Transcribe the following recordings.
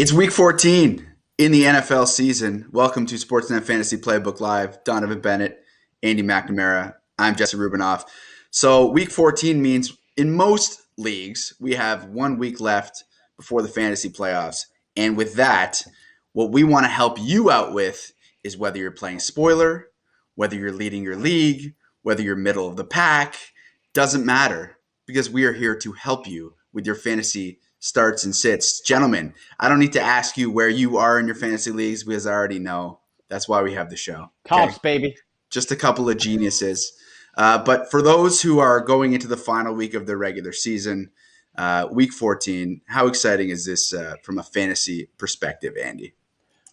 It's week 14 in the NFL season. Welcome to Sportsnet Fantasy Playbook Live. Donovan Bennett, Andy McNamara. I'm Jesse Rubinoff. So, week 14 means in most leagues, we have 1 week left before the fantasy playoffs. And with that, what we want to help you out with is whether you're playing spoiler, whether you're leading your league, whether you're middle of the pack, doesn't matter because we are here to help you with your fantasy starts and sits. Gentlemen, I don't need to ask you where you are in your fantasy leagues because I already know. That's why we have the show. Comps, baby. Just a couple of geniuses. But for those who are going into the final week of their regular season, week 14, how exciting is this from a fantasy perspective, Andy?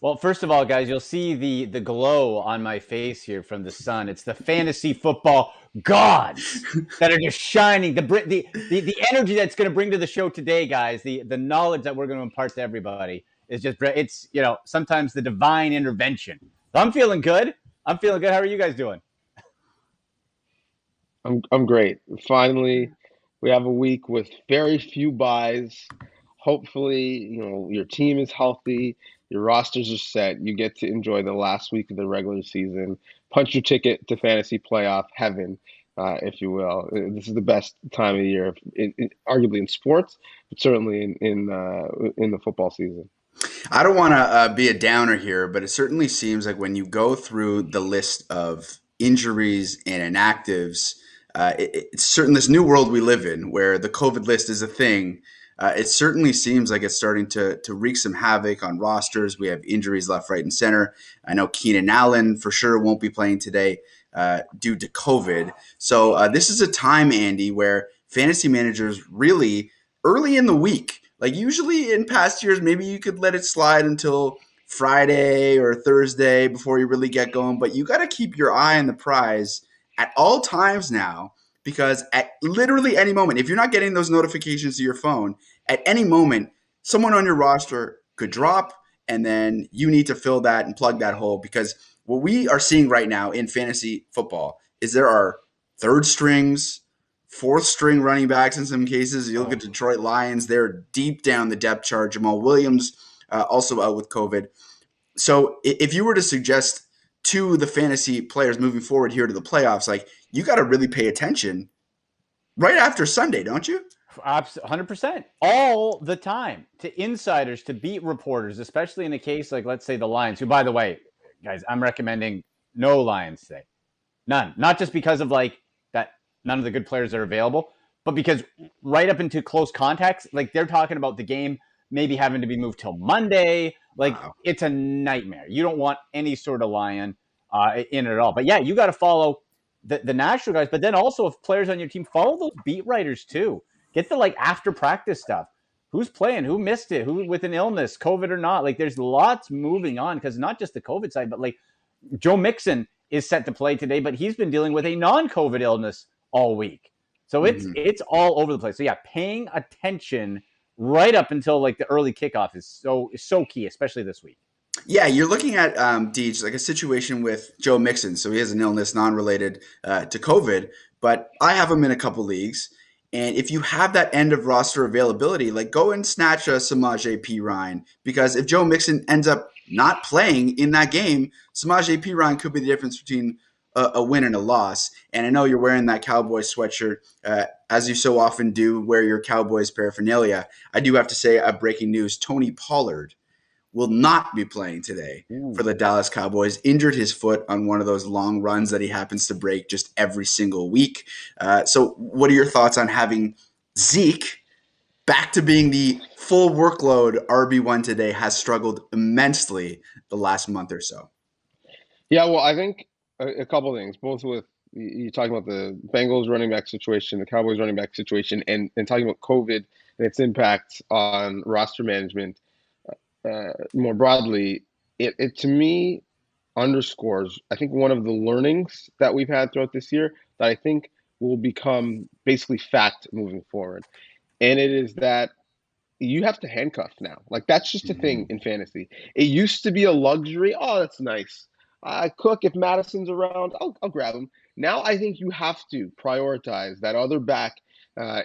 Well, first of all, guys, you'll see the glow on my face here from the sun. It's the fantasy football gods that are just shining. The energy that's going to bring to the show today, guys, the knowledge that we're going to impart to everybody is just, it's, sometimes the divine intervention. So I'm feeling good. How are you guys doing? I'm great. Finally, we have a week with very few buys. Hopefully, your team is healthy, your rosters are set. You get to enjoy the last week of the regular season. Punch your ticket to fantasy playoff heaven, if you will. This is the best time of the year, arguably in sports, but certainly in the football season. I don't want to be a downer here, but it certainly seems like when you go through the list of injuries and inactives, it's certain this new world we live in where the COVID list is a thing. It certainly seems like it's starting to wreak some havoc on rosters. We have injuries left, right, and center. I know Keenan Allen for sure won't be playing today due to COVID. So this is a time, Andy, where fantasy managers really early in the week, like usually in past years, maybe you could let it slide until Friday or Thursday before you really get going. But you got to keep your eye on the prize at all times now, because at literally any moment, if you're not getting those notifications to your phone, at any moment, someone on your roster could drop, and then you need to fill that and plug that hole. Because what we are seeing right now in fantasy football is there are third strings, fourth string running backs in some cases. You look at Detroit Lions, they're deep down the depth chart. Jamal Williams also out with COVID. So if you were to suggest to the fantasy players moving forward here to the playoffs, like you got to really pay attention right after Sunday, don't you? 100%. All the time, to insiders, to beat reporters, especially in a case like, let's say, the Lions, who, by the way, guys, I'm recommending no Lions today. None. Not just because of that none of the good players are available, but because right up into close contacts, they're talking about the game maybe having to be moved till Monday. Wow. It's a nightmare. You don't want any sort of Lion in it at all. But yeah, you got to follow the national guys, but then also if players on your team, follow those beat writers too. Get the after practice stuff. Who's playing? Who missed it? Who with an illness, COVID or not? There's lots moving on, because not just the COVID side, but Joe Mixon is set to play today, but he's been dealing with a non-COVID illness all week. So it's all over the place. So yeah, paying attention right up until the early kickoff is so key, especially this week. Yeah, you're looking at Deej, a situation with Joe Mixon. So he has an illness non-related to COVID, but I have him in a couple leagues. And if you have that end of roster availability, go and snatch a Samaje Perine, because if Joe Mixon ends up not playing in that game, Samaje Perine could be the difference between a win and a loss. And I know you're wearing that Cowboys sweatshirt, as you so often do, wear your Cowboys paraphernalia. I do have to say, breaking news, Tony Pollard will not be playing today for the Dallas Cowboys. Injured his foot on one of those long runs that he happens to break just every single week. So what are your thoughts on having Zeke back to being the full workload RB1 today? Has struggled immensely the last month or so. Yeah, well, I think a couple of things, both with you talking about the Bengals running back situation, the Cowboys running back situation, and talking about COVID and its impact on roster management. More broadly, it to me underscores, I think, one of the learnings that we've had throughout this year that I think will become basically fact moving forward. And it is that you have to handcuff now. That's just a thing in fantasy. It used to be a luxury. Oh, that's nice. Cook, if Madison's around, I'll grab him. Now I think you have to prioritize that other back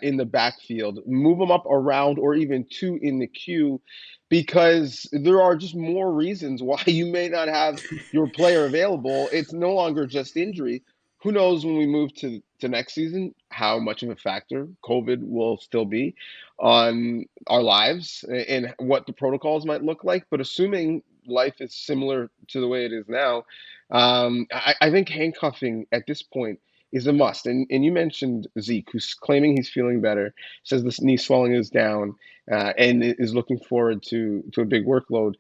in the backfield, move them up around or even two in the queue, because there are just more reasons why you may not have your player available. It's no longer just injury. Who knows when we move to next season how much of a factor COVID will still be on our lives and what the protocols might look like. But assuming life is similar to the way it is now, I think handcuffing at this point is a must. And you mentioned Zeke, who's claiming he's feeling better, says this knee swelling is down, and is looking forward to a big workload.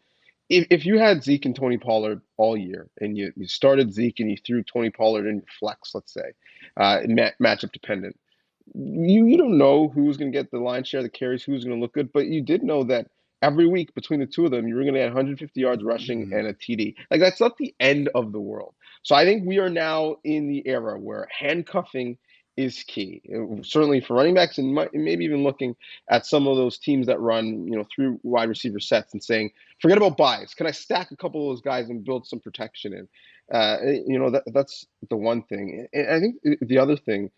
If you had Zeke and Tony Pollard all year, and you started Zeke and you threw Tony Pollard in your flex, let's say, matchup dependent, you don't know who's going to get the lion's share of the carries, who's going to look good, but you did know that every week between the two of them, you were going to get 150 yards rushing and a TD. Like, that's not the end of the world. So I think we are now in the era where handcuffing is key, certainly for running backs, and maybe even looking at some of those teams that run, through wide receiver sets and saying, forget about buys. Can I stack a couple of those guys and build some protection in? That's the one thing. And I think the other thing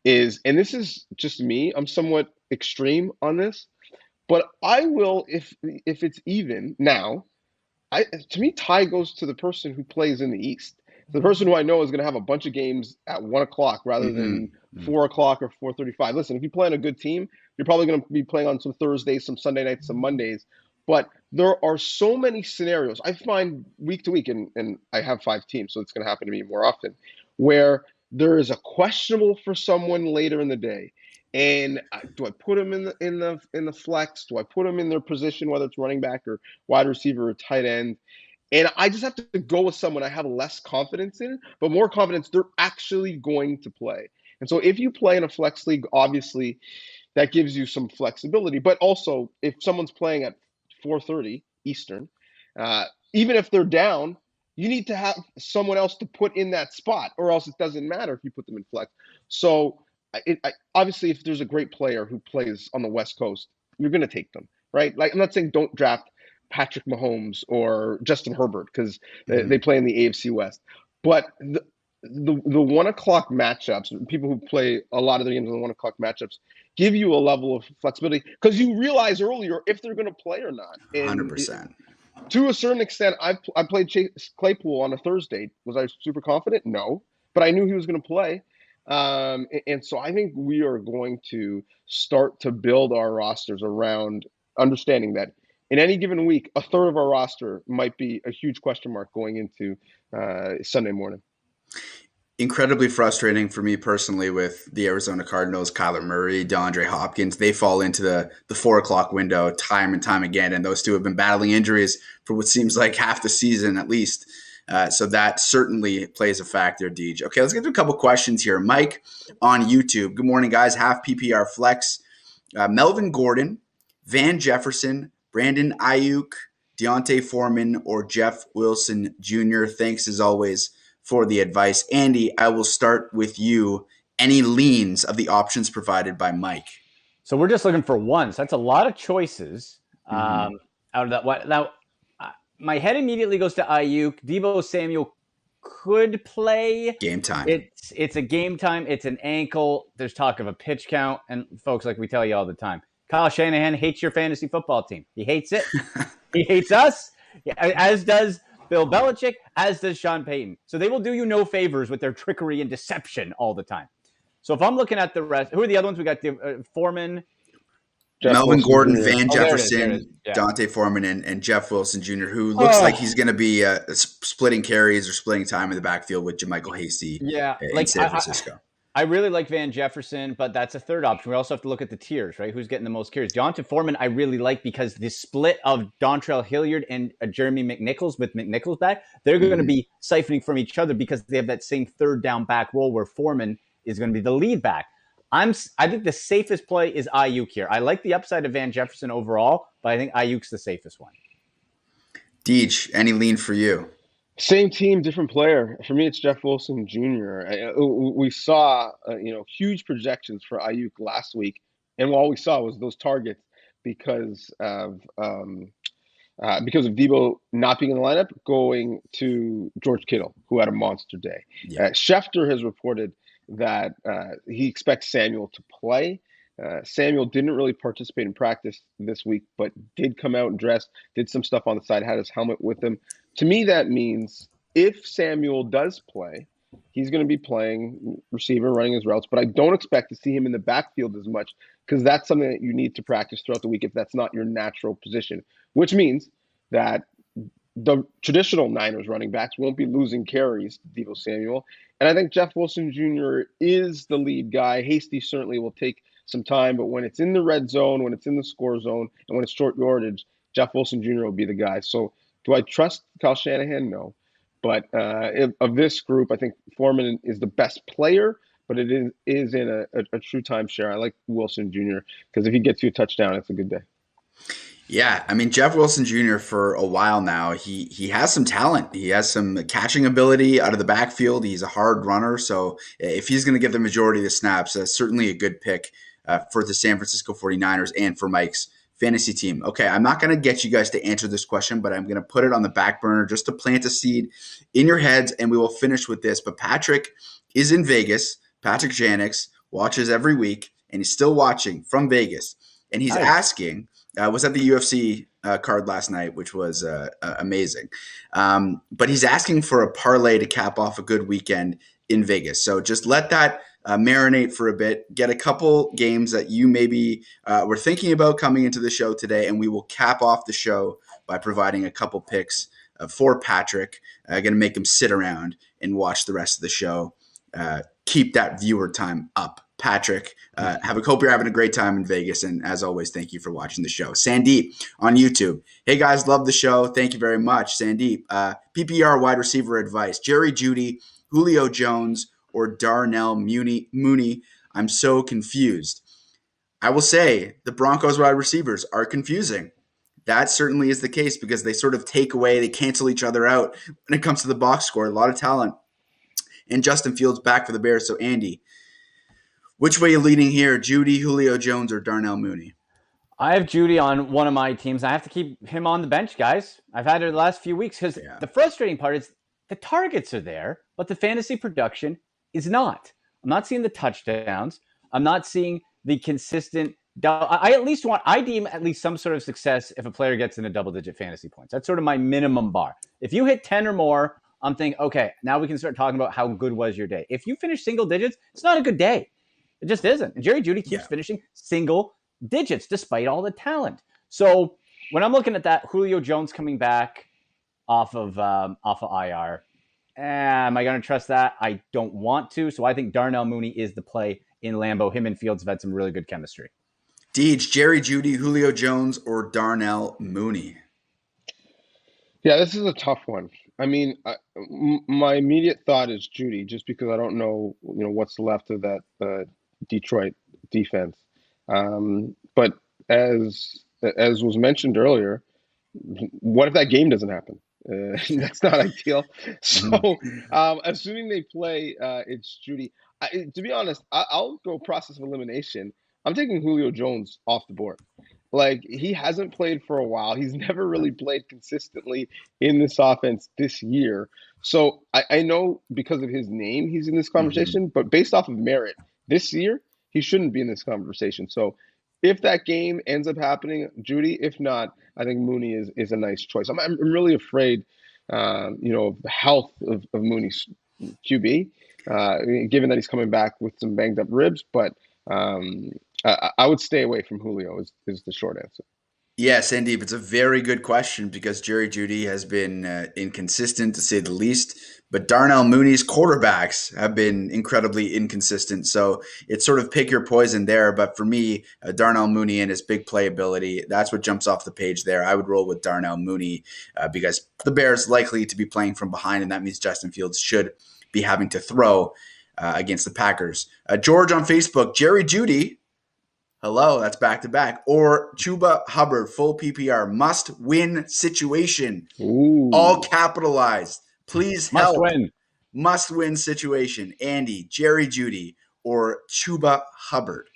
is, and this is just me, I'm somewhat extreme on this, but I will, if it's even now, to me, tie goes to the person who plays in the East. The person who I know is going to have a bunch of games at 1 o'clock rather than 4 o'clock or 4:35. Listen, if you play on a good team, you're probably going to be playing on some Thursdays, some Sunday nights, some Mondays. But there are so many scenarios I find week to week, and I have 5 teams, so it's going to happen to me more often, where there is a questionable for someone later in the day. And do I put them in the flex? Do I put them in their position, whether it's running back or wide receiver or tight end? And I just have to go with someone I have less confidence in, but more confidence they're actually going to play. And so if you play in a flex league, obviously that gives you some flexibility. But also, if someone's playing at 4:30 Eastern, even if they're down, you need to have someone else to put in that spot, or else it doesn't matter if you put them in flex. So obviously, if there's a great player who plays on the West Coast, you're going to take them, right? Like, I'm not saying don't draft Patrick Mahomes or Justin Herbert because they play in the AFC West, but the 1 o'clock matchups, people who play a lot of their games in the 1 o'clock matchups, give you a level of flexibility because you realize earlier if they're going to play or not. And 100%. To a certain extent, I played Chase Claypool on a Thursday. Was I super confident? No, but I knew he was going to play. And so I think we are going to start to build our rosters around understanding that in any given week, a third of our roster might be a huge question mark going into Sunday morning. Incredibly frustrating for me personally with the Arizona Cardinals, Kyler Murray, DeAndre Hopkins. They fall into the 4 o'clock window time and time again, and those two have been battling injuries for what seems like half the season at least. So that certainly plays a factor, Deej. Okay, let's get to a couple questions here. Mike on YouTube. Good morning, guys. Half PPR flex. Melvin Gordon, Van Jefferson, Brandon Ayuk, Deontay Foreman, or Jeff Wilson Jr. Thanks as always for the advice. Andy, I will start with you. Any leans of the options provided by Mike? So we're just looking for one. So that's a lot of choices out of that. Now, my head immediately goes to Ayuk. Deebo Samuel could play. Game time. It's a game time. It's an ankle. There's talk of a pitch count. And folks, like we tell you all the time, Kyle Shanahan hates your fantasy football team. He hates it. He hates us, as does Bill Belichick, as does Sean Payton. So they will do you no favors with their trickery and deception all the time. So if I'm looking at the rest, who are the other ones? We got Foreman, Melvin Gordon, Jr. Van Jefferson, there it is. Yeah. Dante Foreman, and Jeff Wilson Jr., who looks like he's going to be splitting carries or splitting time in the backfield with JaMychal Hasty in San Francisco. I really like Van Jefferson, but that's a third option. We also have to look at the tiers, right? Who's getting the most carries? Dante Foreman, I really like because the split of Dontrell Hilliard and Jeremy McNichols with McNichols back, they're going to be siphoning from each other because they have that same third down back role where Foreman is going to be the lead back. I think the safest play is Ayuk here. I like the upside of Van Jefferson overall, but I think Ayuk's the safest one. Deej, any lean for you? Same team, different player. For me, it's Jeff Wilson Jr. We saw, huge projections for Ayuk last week, and all we saw was those targets because of Deebo not being in the lineup, going to George Kittle, who had a monster day. Yeah. Schefter has reported that he expects Samuel to play. Samuel didn't really participate in practice this week, but did come out and dress, did some stuff on the side, had his helmet with him. To me, that means if Samuel does play, he's going to be playing receiver, running his routes, but I don't expect to see him in the backfield as much because that's something that you need to practice throughout the week if that's not your natural position, which means that the traditional Niners running backs won't be losing carries to Deebo Samuel. And I think Jeff Wilson Jr. is the lead guy. Hasty certainly will take some time, but when it's in the red zone, when it's in the score zone, and when it's short yardage, Jeff Wilson Jr. will be the guy. So do I trust Kyle Shanahan? No. But of this group, I think Foreman is the best player, but it is in a true timeshare. I like Wilson Jr. because if he gets you a touchdown, it's a good day. Yeah, I mean Jeff Wilson Jr. for a while now, he has some talent. He has some catching ability out of the backfield. He's a hard runner, so if he's going to get the majority of the snaps, that's certainly a good pick for the San Francisco 49ers and for Mike's fantasy team. Okay, I'm not going to get you guys to answer this question, but I'm going to put it on the back burner just to plant a seed in your heads, and we will finish with this. But Patrick is in Vegas. Patrick Janix watches every week, and he's still watching from Vegas, and he's asking. Was at the UFC card last night, which was amazing. But he's asking for a parlay to cap off a good weekend in Vegas. So just let that marinate for a bit. Get a couple games that you maybe were thinking about coming into the show today, and we will cap off the show by providing a couple picks for Patrick. Going to make him sit around and watch the rest of the show. Keep that viewer time up. Patrick, hope you're having a great time in Vegas. And as always, thank you for watching the show. Sandeep on YouTube. Hey guys, love the show. Thank you very much. Sandeep, PPR wide receiver advice. Jerry Jeudy, Julio Jones, or Darnell Mooney. I'm so confused. I will say the Broncos wide receivers are confusing. That certainly is the case because they sort of take away, they cancel each other out when it comes to the box score. A lot of talent. And Justin Fields back for the Bears. So Andy, which way are you leaning here? Jeudy, Julio Jones, or Darnell Mooney? I have Jeudy on one of my teams. I have to keep him on the bench, guys. I've had it the last few weeks because the frustrating part is the targets are there, but the fantasy production is not. I'm not seeing the touchdowns. I'm not seeing the consistent. I deem at least some sort of success if a player gets into double-digit fantasy points. That's sort of my minimum bar. If you hit 10 or more, I'm thinking, okay, now we can start talking about how good was your day. If you finish single digits, it's not a good day. It just isn't. And Jerry Jeudy keeps finishing single digits despite all the talent. So when I'm looking at that, Julio Jones coming back off of IR, am I going to trust that? I don't want to. So I think Darnell Mooney is the play in Lambeau. Him and Fields have had some really good chemistry. Deej, Jerry Jeudy, Julio Jones, or Darnell Mooney? Yeah, this is a tough one. I mean, my immediate thought is Jeudy, just because I don't know, what's left of that Detroit defense. But as was mentioned earlier, what if that game doesn't happen? That's not ideal. So, assuming they play, it's Jeudy. To be honest, I'll go process of elimination. I'm taking Julio Jones off the board. Like, he hasn't played for a while. He's never really played consistently in this offense this year. So I know because of his name, he's in this conversation, but based off of merit this year, he shouldn't be in this conversation. So if that game ends up happening, Jeudy, if not, I think Mooney is a nice choice. I'm really afraid, of the health of Mooney's QB, given that he's coming back with some banged up ribs, but I would stay away from Julio is the short answer. Yes, Sandeep, it's a very good question because Jerry Jeudy has been inconsistent to say the least, but Darnell Mooney's quarterbacks have been incredibly inconsistent. So it's sort of pick your poison there. But for me, Darnell Mooney and his big playability, that's what jumps off the page there. I would roll with Darnell Mooney because the Bears likely to be playing from behind, and that means Justin Fields should be having to throw against the Packers. George on Facebook, Jerry Jeudy. Hello, that's back-to-back. Or Chuba Hubbard, full PPR, must-win situation. Ooh. All capitalized. Please help. Must-win. Must-win situation. Andy, Jerry Jeudy, or Chuba Hubbard?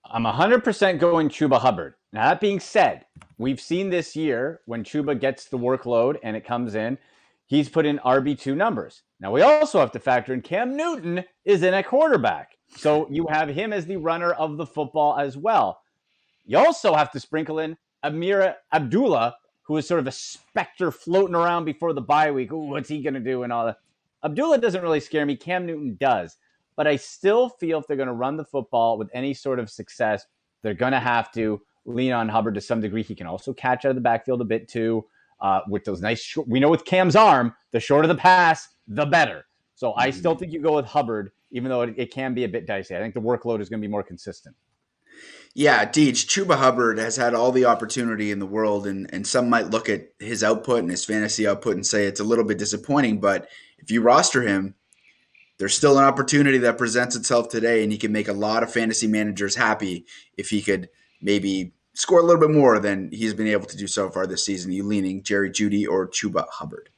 I'm 100% going Chuba Hubbard. Now, that being said, we've seen this year when Chuba gets the workload and it comes in, he's put in RB2 numbers. Now, we also have to factor in Cam Newton is in at quarterback. So you have him as the runner of the football as well. You also have to sprinkle in Amir Abdullah, who is sort of a specter floating around before the bye week. Ooh, what's he going to do and all that. Abdullah doesn't really scare me. Cam Newton does. But I still feel if they're going to run the football with any sort of success, they're going to have to lean on Hubbard to some degree. He can also catch out of the backfield a bit too with those nice short. We know with Cam's arm, the shorter the pass, the better. So I still think you go with Hubbard, even though it can be a bit dicey. I think the workload is going to be more consistent. Yeah, Deej, Chuba Hubbard has had all the opportunity in the world, and some might look at his output and his fantasy output and say it's a little bit disappointing. But if you roster him, there's still an opportunity that presents itself today, and he can make a lot of fantasy managers happy if he could maybe score a little bit more than he's been able to do so far this season. You leaning Jerry Jeudy or Chuba Hubbard?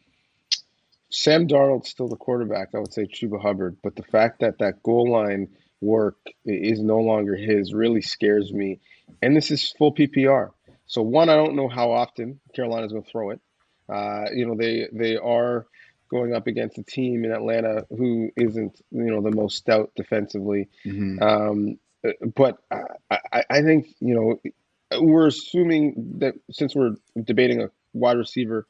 Sam Darnold's still the quarterback. I would say Chuba Hubbard, but the fact that that goal line work is no longer his really scares me. And this is full PPR. So one, I don't know how often Carolina's going to throw it. They are going up against a team in Atlanta who isn't the most stout defensively. Mm-hmm. But I think we're assuming that since we're debating a wide receiver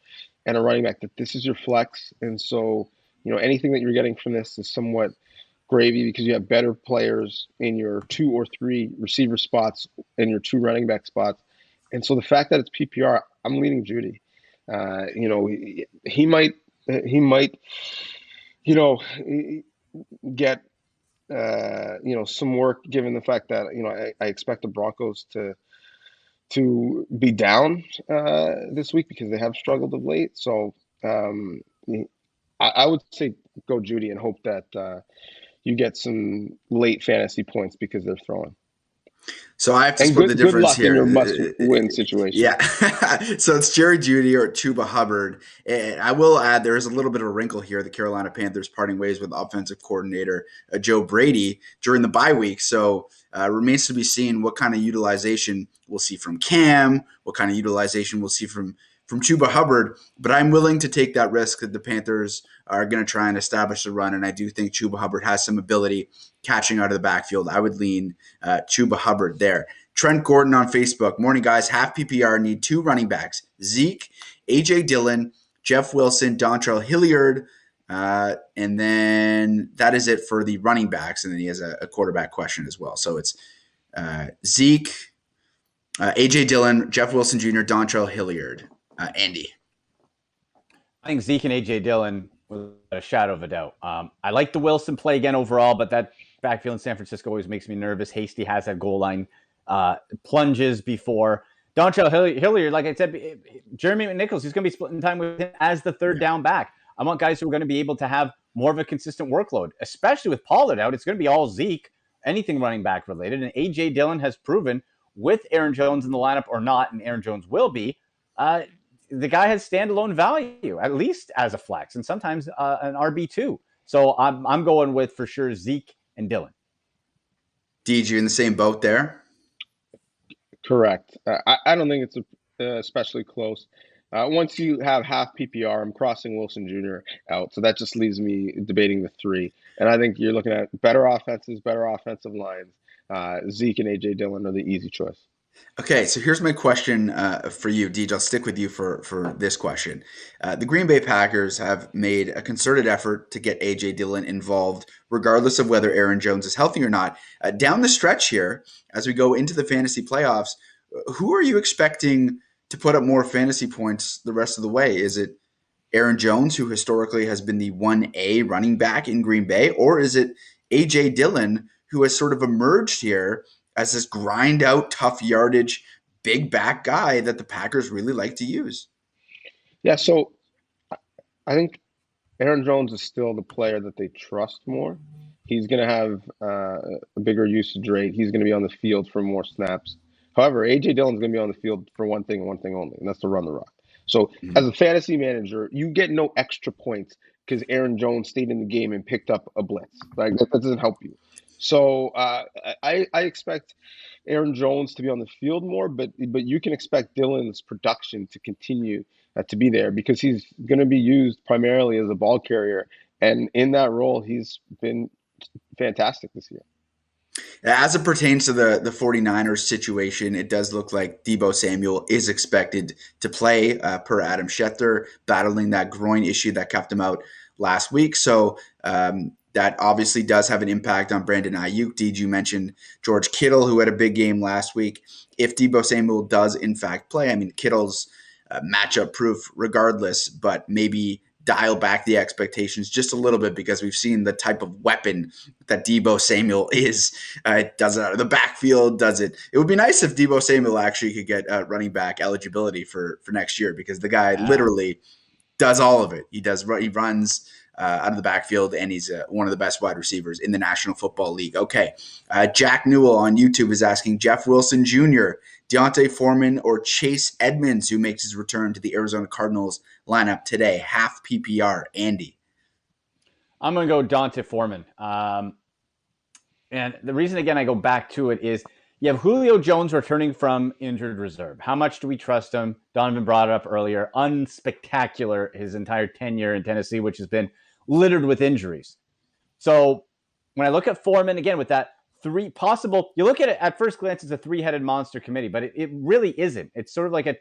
and a running back, that this is your flex, and so anything that you're getting from this is somewhat gravy because you have better players in your 2 or 3 receiver spots and your 2 running back spots. And so the fact that it's PPR, I'm leaning Jeudy. He might get some work given the fact that I expect the Broncos to be down this week because they have struggled of late. So I would say go Jeudy and hope that you get some late fantasy points because they're throwing. So I have to And split the good difference luck here. in your must-win situation. Yeah. So it's Jerry Jeudy or Chuba Hubbard. And I will add there is a little bit of a wrinkle here. The Carolina Panthers parting ways with offensive coordinator Joe Brady during the bye week. So remains to be seen what kind of utilization we'll see from Cam, what kind of utilization we'll see from Chuba Hubbard. But I'm willing to take that risk that the Panthers are going to try and establish the run. And I do think Chuba Hubbard has some ability catching out of the backfield. I would lean Chuba Hubbard there. Trent Gordon on Facebook. Morning, guys. Half PPR need 2 running backs. Zeke, A.J. Dillon, Jeff Wilson, Dontrell Hilliard. And then that is it for the running backs. And then he has a quarterback question as well. So it's Zeke, A.J. Dillon, Jeff Wilson Jr., Dontrell Hilliard. Andy. I think Zeke and A.J. Dillon without a shadow of a doubt. I like the Wilson play again overall, but that backfield in San Francisco always makes me nervous. Hasty has that goal line plunges before. Dontrell Hilliard, like I said, Jeremy McNichols, he's going to be splitting time with him as the third down back. I want guys who are going to be able to have more of a consistent workload, especially with Pollard out. It's going to be all Zeke, anything running back related. And A.J. Dillon has proven with Aaron Jones in the lineup or not, and Aaron Jones will be, the guy has standalone value, at least as a flex, and sometimes an RB2. So I'm going with, for sure, Zeke and Dillon. Deej, you in the same boat there? Correct. I don't think it's especially close. Once you have half PPR, I'm crossing Wilson Jr. out. So that just leaves me debating the 3. And I think you're looking at better offenses, better offensive lines. Zeke and A.J. Dillon are the easy choice. Okay, so here's my question for you, Deej. I'll stick with you for this question. The Green Bay Packers have made a concerted effort to get A.J. Dillon involved, regardless of whether Aaron Jones is healthy or not. Down the stretch here, as we go into the fantasy playoffs, who are you expecting to put up more fantasy points the rest of the way? Is it Aaron Jones, who historically has been the 1A running back in Green Bay, or is it A.J. Dillon, who has sort of emerged here as this grind out, tough yardage, big back guy that the Packers really like to use? Yeah, so I think Aaron Jones is still the player that they trust more. He's going to have a bigger usage rate. He's going to be on the field for more snaps. However, A.J. Dillon's going to be on the field for one thing and one thing only, and that's to run the rock. So as a fantasy manager, you get no extra points because Aaron Jones stayed in the game and picked up a blitz. Like that doesn't help you. So I expect Aaron Jones to be on the field more, but you can expect Dillon's production to continue to be there because he's going to be used primarily as a ball carrier, and in that role, he's been fantastic this year. As it pertains to the 49ers situation, it does look like Deebo Samuel is expected to play per Adam Schefter, battling that groin issue that kept him out last week. So that obviously does have an impact on Brandon Ayuk. Did you mention George Kittle, who had a big game last week? If Deebo Samuel does in fact play, I mean, Kittle's matchup proof regardless, but maybe dial back the expectations just a little bit because we've seen the type of weapon that Deebo Samuel is. Does it out of the backfield, does it. It would be nice if Deebo Samuel actually could get running back eligibility for next year because the guy literally does all of it. He runs out of the backfield, and he's one of the best wide receivers in the National Football League. Okay, Jack Newell on YouTube is asking Jeff Wilson Jr., Deontay Foreman, or Chase Edmonds, who makes his return to the Arizona Cardinals lineup today. Half PPR, Andy. I'm going to go Deontay Foreman. And the reason, again, I go back to it is you have Julio Jones returning from injured reserve. How much do we trust him? Donovan brought it up earlier. Unspectacular his entire tenure in Tennessee, which has been littered with injuries. So when I look at Foreman, again, with that three possible, you look at it at first glance, it's a three-headed monster committee, but it really isn't. It's sort of like a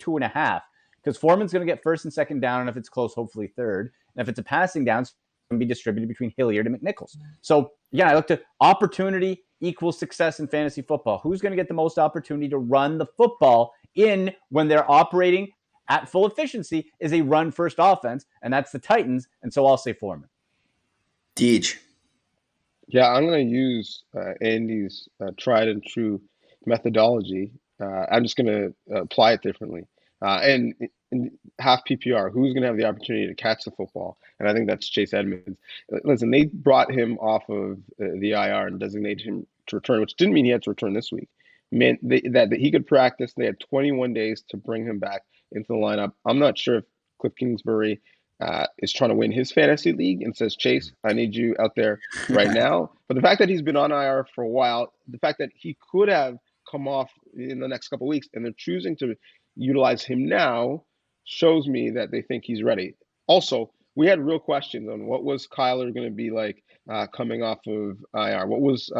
2.5 because Foreman's going to get first and second down, and if it's close, hopefully third. And if it's a passing down, it's going to be distributed between Hilliard and McNichols. So, again, I looked at opportunity equals success in fantasy football. Who's going to get the most opportunity to run the football in when they're operating at full efficiency is a run-first offense, and that's the Titans, and so I'll say Foreman. Deej. Yeah, I'm going to use Andy's tried and true methodology. I'm just going to apply it differently. And in half PPR, who's going to have the opportunity to catch the football? And I think that's Chase Edmonds. Listen, they brought him off of the IR and designated him to return, which didn't mean he had to return this week. It meant that he could practice. They had 21 days to bring him back into the lineup. I'm not sure if Cliff Kingsbury is trying to win his fantasy league and says, Chase, I need you out there right now. But the fact that he's been on IR for a while, the fact that he could have come off in the next couple of weeks and they're choosing to utilize him now shows me that they think he's ready. Also, we had real questions on what was Kyler going to be like coming off of IR. What was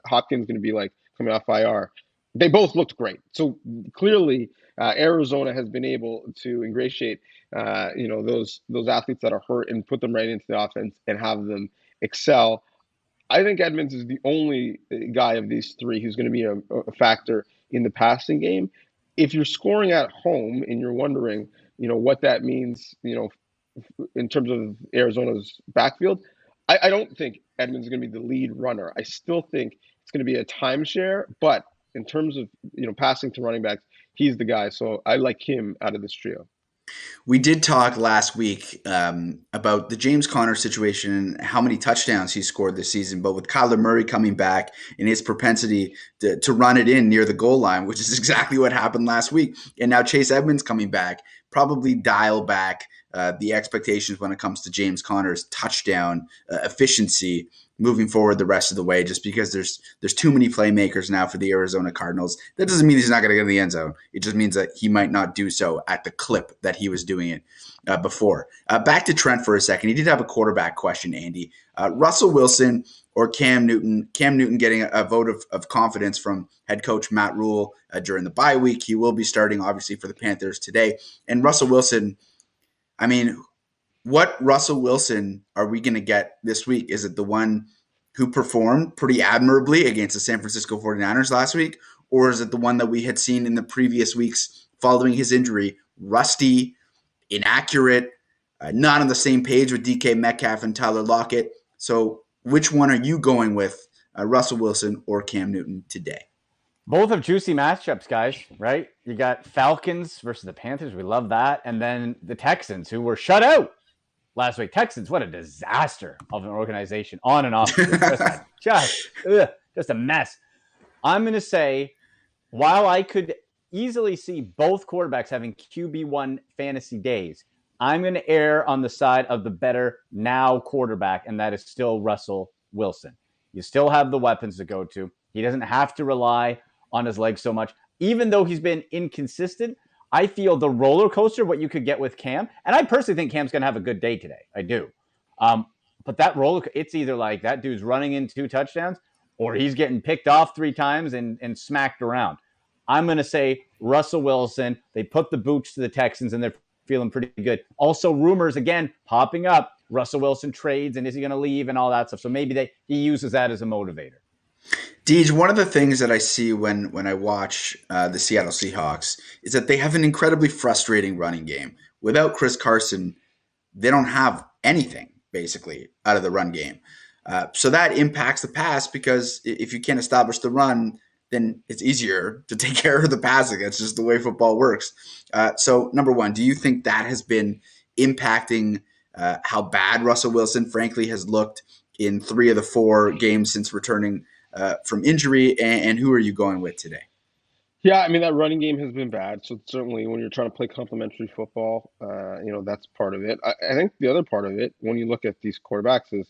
Hopkins going to be like coming off IR? They both looked great. So clearly, Arizona has been able to ingratiate those athletes that are hurt and put them right into the offense and have them excel. I think Edmonds is the only guy of these three who's going to be a factor in the passing game. If you're scoring at home and you're wondering, what that means, in terms of Arizona's backfield, I don't think Edmonds is going to be the lead runner. I still think it's going to be a timeshare, but in terms of, passing to running backs, he's the guy. So I like him out of this trio. We did talk last week about the James Conner situation and how many touchdowns he scored this season. But with Kyler Murray coming back and his propensity to run it in near the goal line, which is exactly what happened last week, and now Chase Edmonds coming back, probably dial back the expectations when it comes to James Conner's touchdown efficiency moving forward the rest of the way, just because there's too many playmakers now for the Arizona Cardinals. That doesn't mean he's not going to get in the end zone. It just means that he might not do so at the clip that he was doing it before. Back to Trent for a second. He did have a quarterback question, Andy. Russell Wilson or Cam Newton? Cam Newton getting a vote of confidence from head coach Matt Rule during the bye week. He will be starting, obviously, for the Panthers today. And Russell Wilson, I mean, what Russell Wilson are we going to get this week? Is it the one who performed pretty admirably against the San Francisco 49ers last week? Or is it the one that we had seen in the previous weeks following his injury? Rusty, inaccurate, not on the same page with DK Metcalf and Tyler Lockett. So which one are you going with, Russell Wilson or Cam Newton today? Both have juicy matchups, guys, right? You got Falcons versus the Panthers. We love that. And then the Texans, who were shut out last week. Texans, what a disaster of an organization on and off. Just a mess. I'm going to say, while I could easily see both quarterbacks having QB1 fantasy days, I'm going to err on the side of the better now quarterback, and that is still Russell Wilson. You still have the weapons to go to. He doesn't have to rely on his legs so much. Even though he's been inconsistent, I feel the roller coaster, what you could get with Cam, and I personally think Cam's going to have a good day today. I do. But that roller, it's either like that dude's running in 2 touchdowns, or he's getting picked off 3 times and smacked around. I'm going to say Russell Wilson. They put the boots to the Texans, and they're feeling pretty good. Also, rumors, again, popping up. Russell Wilson trades, and is he going to leave and all that stuff. So maybe he uses that as a motivator. Deej, one of the things that I see when I watch the Seattle Seahawks is that they have an incredibly frustrating running game. Without Chris Carson, they don't have anything, basically, out of the run game. So that impacts the pass because if you can't establish the run, then it's easier to take care of the passing. That's just the way football works. So, number one, do you think that has been impacting how bad Russell Wilson, frankly, has looked in 3 of the 4 games since returning from injury? And who are you going with today? Yeah, I mean, that running game has been bad. So certainly when you're trying to play complementary football, that's part of it. I think the other part of it, when you look at these quarterbacks, is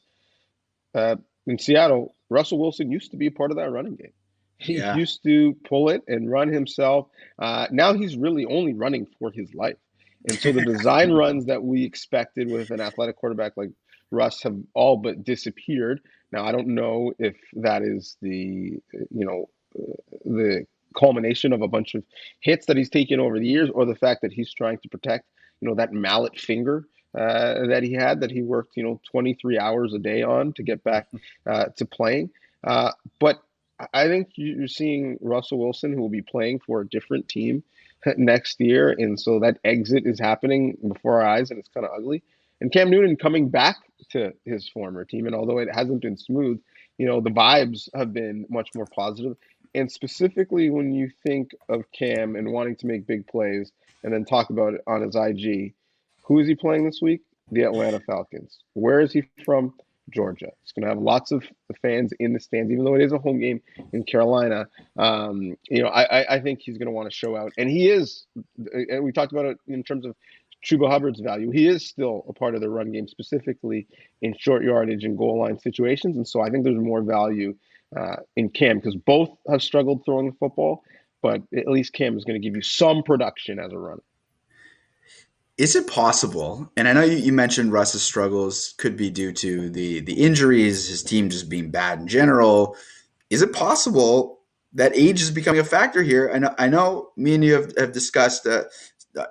in Seattle, Russell Wilson used to be a part of that running game. He used to pull it and run himself. Now he's really only running for his life. And so the design runs that we expected with an athletic quarterback like Russ have all but disappeared. Now, I don't know if that is the culmination of a bunch of hits that he's taken over the years, or the fact that he's trying to protect, that mallet finger that he had, that he worked, 23 hours a day on to get back to playing. But I think you're seeing Russell Wilson, who will be playing for a different team next year. And so that exit is happening before our eyes, and it's kind of ugly. And Cam Newton coming back to his former team. And although it hasn't been smooth, the vibes have been much more positive. And specifically when you think of Cam and wanting to make big plays and then talk about it on his IG, who is he playing this week? The Atlanta Falcons. Where is he from? Georgia. It's going to have lots of fans in the stands, even though it is a home game in Carolina. I think he's going to want to show out. And he is, and we talked about it in terms of Chuba Hubbard's value. He is still a part of the run game, specifically in short yardage and goal line situations. And so I think there's more value in Cam, because both have struggled throwing the football, but at least Cam is going to give you some production as a runner. Is it possible, and I know you mentioned Russ's struggles could be due to the injuries, his team just being bad in general. Is it possible that age is becoming a factor here? I know me and you have discussed,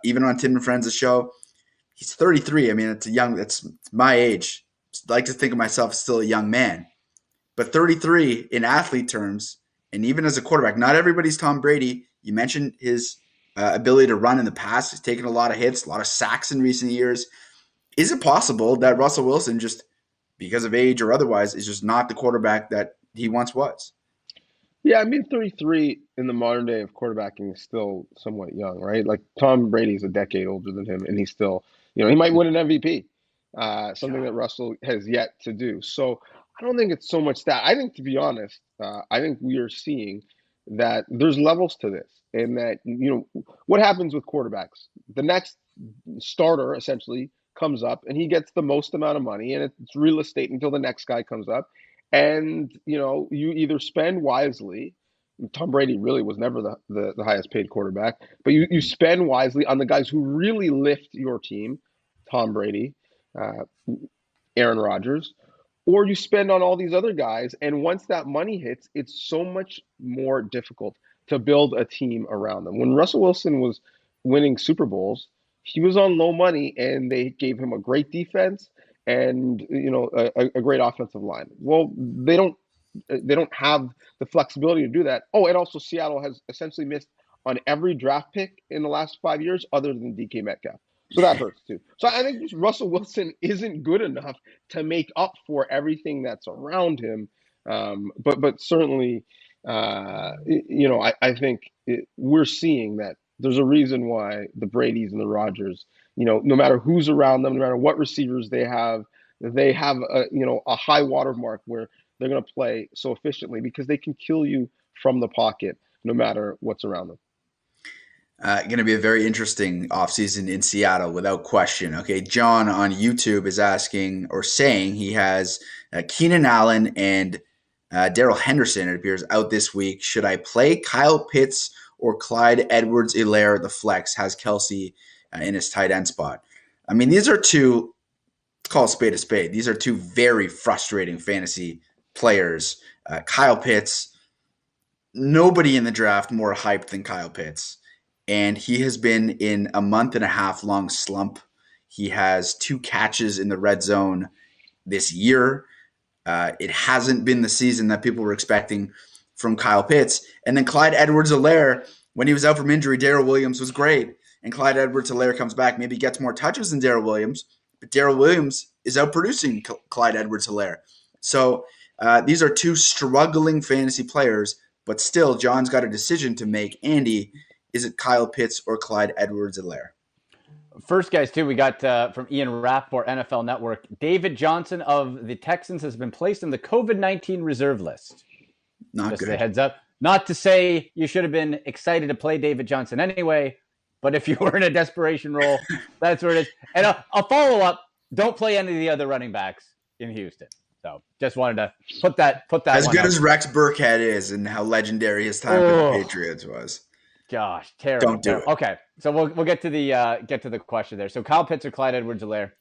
even on Tim and Friends' show, he's 33. I mean, that's my age. I like to think of myself as still a young man. But 33 in athlete terms, and even as a quarterback, not everybody's Tom Brady. You mentioned his ability to run in the past. He's taken a lot of hits, a lot of sacks in recent years. Is it possible that Russell Wilson, just because of age or otherwise, is just not the quarterback that he once was? Yeah, I mean, 33 in the modern day of quarterbacking is still somewhat young, right? Like Tom Brady's a decade older than him, and he's still, he might win an MVP, something that Russell has yet to do. So I don't think it's so much that. I think, to be honest, I think we are seeing that there's levels to this, and that, what happens with quarterbacks? The next starter essentially comes up and he gets the most amount of money, and it's real estate until the next guy comes up. And, you either spend wisely. Tom Brady really was never the highest paid quarterback, but you spend wisely on the guys who really lift your team, Tom Brady, Aaron Rodgers, or you spend on all these other guys. And once that money hits, it's so much more difficult to build a team around them. When Russell Wilson was winning Super Bowls, he was on low money, and they gave him a great defense and a great offensive line. Well, they don't have the flexibility to do that. Oh, and also Seattle has essentially missed on every draft pick in the last 5 years other than DK Metcalf. So that hurts too. So I think just Russell Wilson isn't good enough to make up for everything that's around him. But certainly, I think we're seeing that there's a reason why the Bradys and the Rodgers, no matter who's around them, no matter what receivers they have a high water mark where they're going to play so efficiently, because they can kill you from the pocket no matter what's around them. Going to be a very interesting offseason in Seattle, without question. Okay, John on YouTube is asking or saying he has Keenan Allen and Darrell Henderson, it appears, out this week. Should I play Kyle Pitts or Clyde Edwards-Helaire, the flex? Has Kelsey in his tight end spot? I mean, these are two, let's call a spade a spade. These are two very frustrating fantasy players. Kyle Pitts, nobody in the draft more hyped than Kyle Pitts. And he has been in a month and a half long slump. He has 2 catches in the red zone this year. It hasn't been the season that people were expecting from Kyle Pitts. And then Clyde Edwards-Helaire, when he was out from injury, Darrell Williams was great. And Clyde Edwards-Helaire comes back, maybe gets more touches than Darrell Williams, but Darrell Williams is outproducing Clyde Edwards-Helaire. So these are 2 struggling fantasy players, but still John's got a decision to make. Andy, is it Kyle Pitts or Clyde Edwards-Helaire? First, guys, too, we got from Ian Rappaport, NFL Network. David Johnson of the Texans has been placed on the COVID-19 reserve list. Not Just good. a heads up. Not to say you should have been excited to play David Johnson anyway, but if you were in a desperation role, that's where it is. And a follow-up, don't play any of the other running backs in Houston. So just wanted to put that as one good out. As Rex Burkhead is and how legendary his time with the Patriots was. Gosh, terrible. Don't do it. Okay, so we'll get to the question there. So Kyle Pitts or Clyde Edwards-Helaire.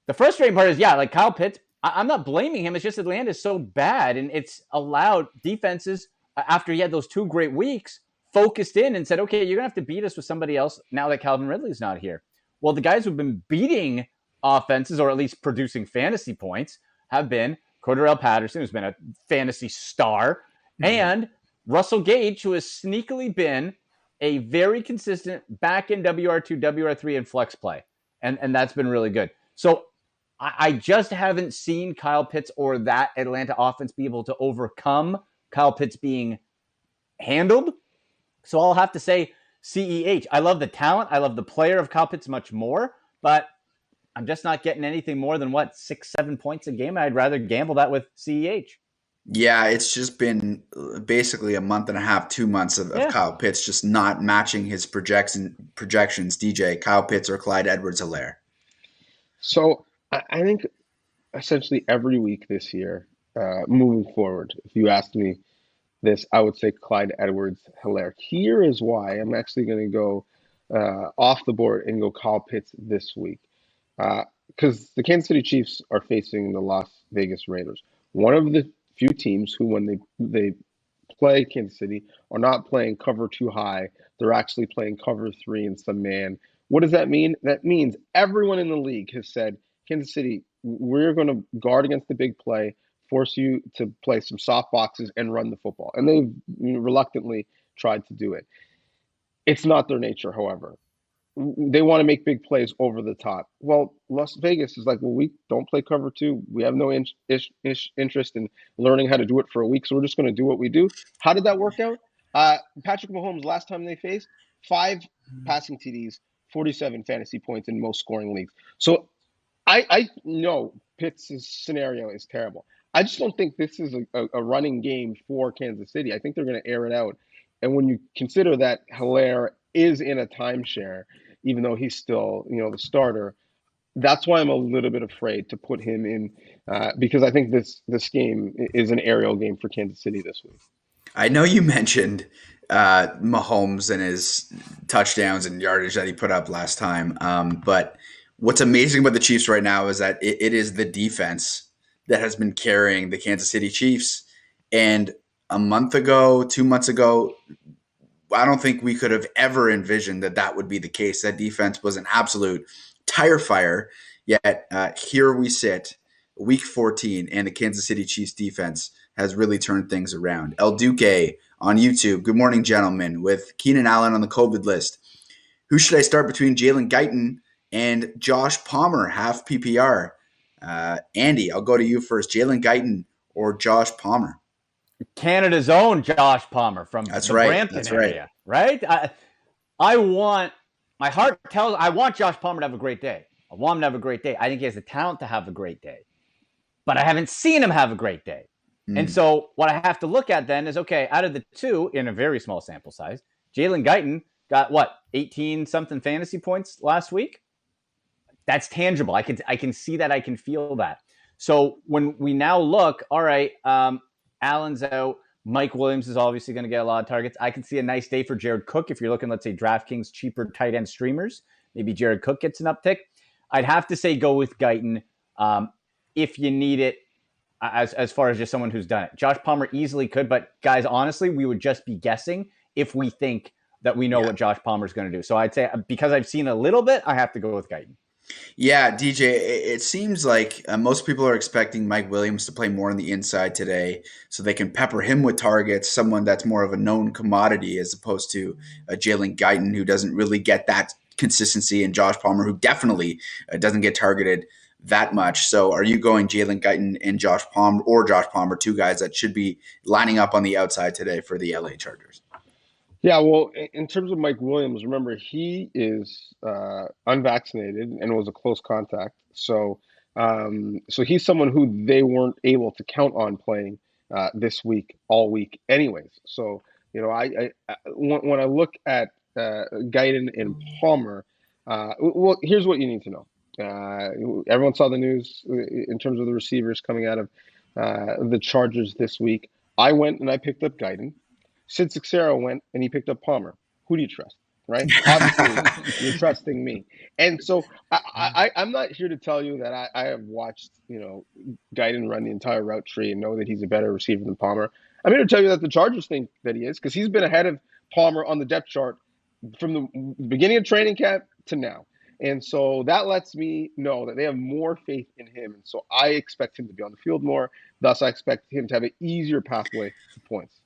The frustrating part is, like Kyle Pitts, I'm not blaming him. It's just Atlanta is so bad, and it's allowed defenses, after he had those 2 great weeks, focused in and said, okay, you're going to have to beat us with somebody else now that Calvin Ridley's not here. Well, the guys who've been beating offenses, or at least producing fantasy points, have been Cordarrelle Patterson, who's been a fantasy star, and Russell Gage, who has sneakily been a very consistent back-end WR2, WR3, and flex play. And that's been really good. So I just haven't seen Kyle Pitts or that Atlanta offense be able to overcome Kyle Pitts being handled. So I'll have to say CEH. I love the talent. I love the player of Kyle Pitts much more, but I'm just not getting anything more than 6-7 points a game. I'd rather gamble that with CEH. Yeah, it's just been basically a month and a half, 2 months of Kyle Pitts just not matching his projections. DJ, Kyle Pitts or Clyde Edwards-Helaire? So I think essentially every week this year, moving forward, if you asked me this, I would say Clyde Edwards-Helaire. Here is why I'm actually going to go off the board and go Kyle Pitts this week. Because the Kansas City Chiefs are facing the Las Vegas Raiders. One of the few teams who, when they play Kansas City, are not playing cover 2 high. They're actually playing cover 3 and some man. What does that mean? That means everyone in the league has said, Kansas City, we're going to guard against the big play, force you to play some soft boxes and run the football. And they've reluctantly tried to do it. It's not their nature, however. They want to make big plays over the top. Well, Las Vegas is like, well, we don't play cover 2. We have no interest in learning how to do it for a week, so we're just going to do what we do. How did that work out? Patrick Mahomes, last time they faced, 5 passing TDs, 47 fantasy points in most scoring leagues. So I know Pitts' scenario is terrible. I just don't think this is a running game for Kansas City. I think they're going to air it out. And when you consider that Helaire is in a timeshare, even though he's still, the starter, that's why I'm a little bit afraid to put him in because I think this game is an aerial game for Kansas City this week. I know you mentioned Mahomes and his touchdowns and yardage that he put up last time, but what's amazing about the Chiefs right now is that it is the defense that has been carrying the Kansas City Chiefs. And a month ago, 2 months ago, I don't think we could have ever envisioned that would be the case. That defense was an absolute tire fire. Yet here we sit, week 14, and the Kansas City Chiefs defense has really turned things around. El Duque on YouTube. Good morning, gentlemen. With Keenan Allen on the COVID list, who should I start between Jalen Guyton and Josh Palmer, half PPR? Andy, I'll go to you first. Jalen Guyton or Josh Palmer? Canada's own Josh Palmer from Brampton area, right? I want, my heart tells, I want Josh Palmer to have a great day. I want him to have a great day. I think he has the talent to have a great day, but I haven't seen him have a great day. And so what I have to look at then is, okay, out of the 2 in a very small sample size, Jalen Guyton got 18 something fantasy points last week. That's tangible. I can see that. I can feel that. So when we now look, all right, Allen's out. Mike Williams is obviously going to get a lot of targets. I can see a nice day for Jared Cook. If you're looking, let's say, DraftKings cheaper tight end streamers, maybe Jared Cook gets an uptick. I'd have to say go with Guyton if you need it as far as just someone who's done it. Josh Palmer easily could, but guys, honestly, we would just be guessing if we think that we know what Josh Palmer's going to do. So I'd say because I've seen a little bit, I have to go with Guyton. Yeah, DJ, it seems like most people are expecting Mike Williams to play more on the inside today so they can pepper him with targets, someone that's more of a known commodity as opposed to Jalen Guyton, who doesn't really get that consistency, and Josh Palmer, who definitely doesn't get targeted that much. So are you going Jalen Guyton and Josh Palmer, two guys that should be lining up on the outside today for the LA Chargers? Yeah, well, in terms of Mike Williams, remember he is unvaccinated and was a close contact. So he's someone who they weren't able to count on playing this week, all week, anyways. So when I look at Guyton and Palmer, well, here's what you need to know. Everyone saw the news in terms of the receivers coming out of the Chargers this week. I went and I picked up Guyton. Sid Sixero went and he picked up Palmer. Who do you trust, right? Obviously, you're trusting me. And so I'm not here to tell you that I have watched, Guyton run the entire route tree and know that he's a better receiver than Palmer. I'm here to tell you that the Chargers think that he is because he's been ahead of Palmer on the depth chart from the beginning of training camp to now. And so that lets me know that they have more faith in him. And so I expect him to be on the field more. Thus, I expect him to have an easier pathway to points.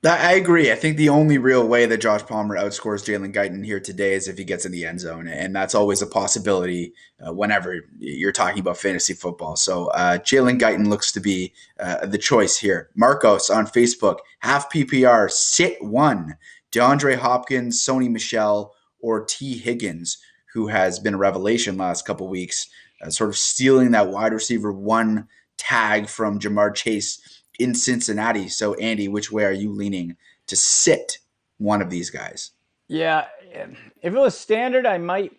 I agree. I think the only real way that Josh Palmer outscores Jalen Guyton here today is if he gets in the end zone, and that's always a possibility whenever you're talking about fantasy football. So Jalen Guyton looks to be the choice here. Marcos on Facebook, half PPR, sit one, DeAndre Hopkins, Sony Michel, or T. Higgins, who has been a revelation last couple weeks, sort of stealing that wide receiver one tag from Jamar Chase in Cincinnati. So, Andy, which way are you leaning to sit one of these guys? Yeah, if it was standard, I might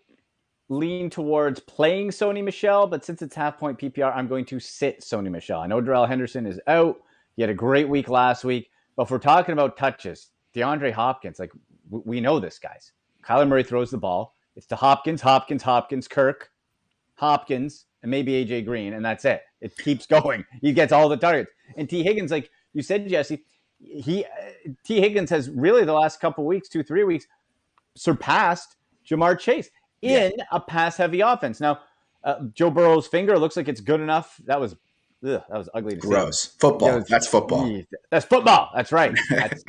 lean towards playing Sony Michel, but since it's half point PPR, I'm going to sit Sony Michel. I know Darrell Henderson is out. He had a great week last week, but if we're talking about touches, DeAndre Hopkins, like we know this, guys. Kyler Murray throws the ball. It's to Hopkins, Kirk, Hopkins, and maybe AJ Green, and that's it. It keeps going. He gets all the targets. And T. Higgins, like you said, Jesse, T. Higgins has really the last couple weeks, 2-3 weeks, surpassed Jamar Chase in a pass-heavy offense. Now, Joe Burrow's finger looks like it's good enough. That was ugly to see. Gross. Football. That's football. That's football. That's right. That's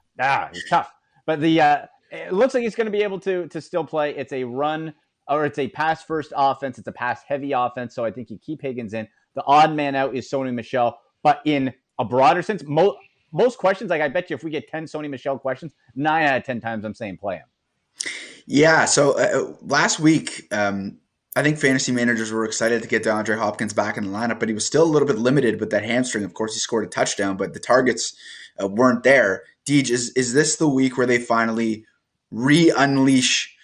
it's tough. But it looks like he's going to be able to still play. It's a run or it's a pass-first offense. It's a pass-heavy offense. So I think you keep Higgins in. The odd man out is Sony Michel. But in a broader sense, most questions, like I bet you if we get 10 Sony Michel questions, 9 out of 10 times I'm saying play him. Yeah, so last week, I think fantasy managers were excited to get DeAndre Hopkins back in the lineup, but he was still a little bit limited with that hamstring. Of course, he scored a touchdown, but the targets weren't there. Deej, is this the week where they finally re-unleash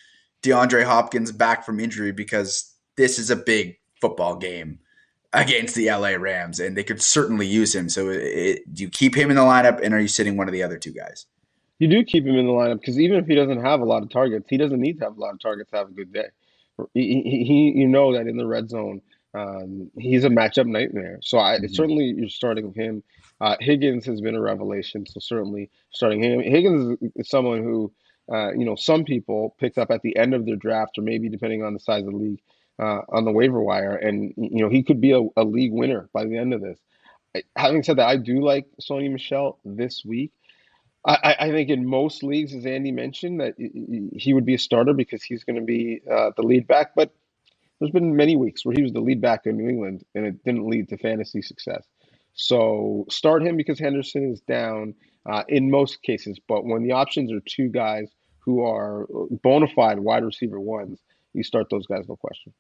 DeAndre Hopkins back from injury? Because this is a big football game against the LA Rams, and they could certainly use him. So do you keep him in the lineup, and are you sitting one of the other two guys? You do keep him in the lineup because even if he doesn't have a lot of targets, he doesn't need to have a lot of targets to have a good day. You know that in the red zone, he's a matchup nightmare. So certainly you're starting with him. Higgins has been a revelation, so certainly starting him. Higgins is someone who, some people picked up at the end of their draft, or maybe depending on the size of the league, on the waiver wire, and he could be a league winner by the end of this. Having said that, I do like Sony Michel this week. I think in most leagues, as Andy mentioned, that he would be a starter because he's going to be the lead back. But there's been many weeks where he was the lead back in New England, and it didn't lead to fantasy success. So start him because Henderson is down in most cases. But when the options are two guys who are bona fide wide receiver ones, you start those guys, no question.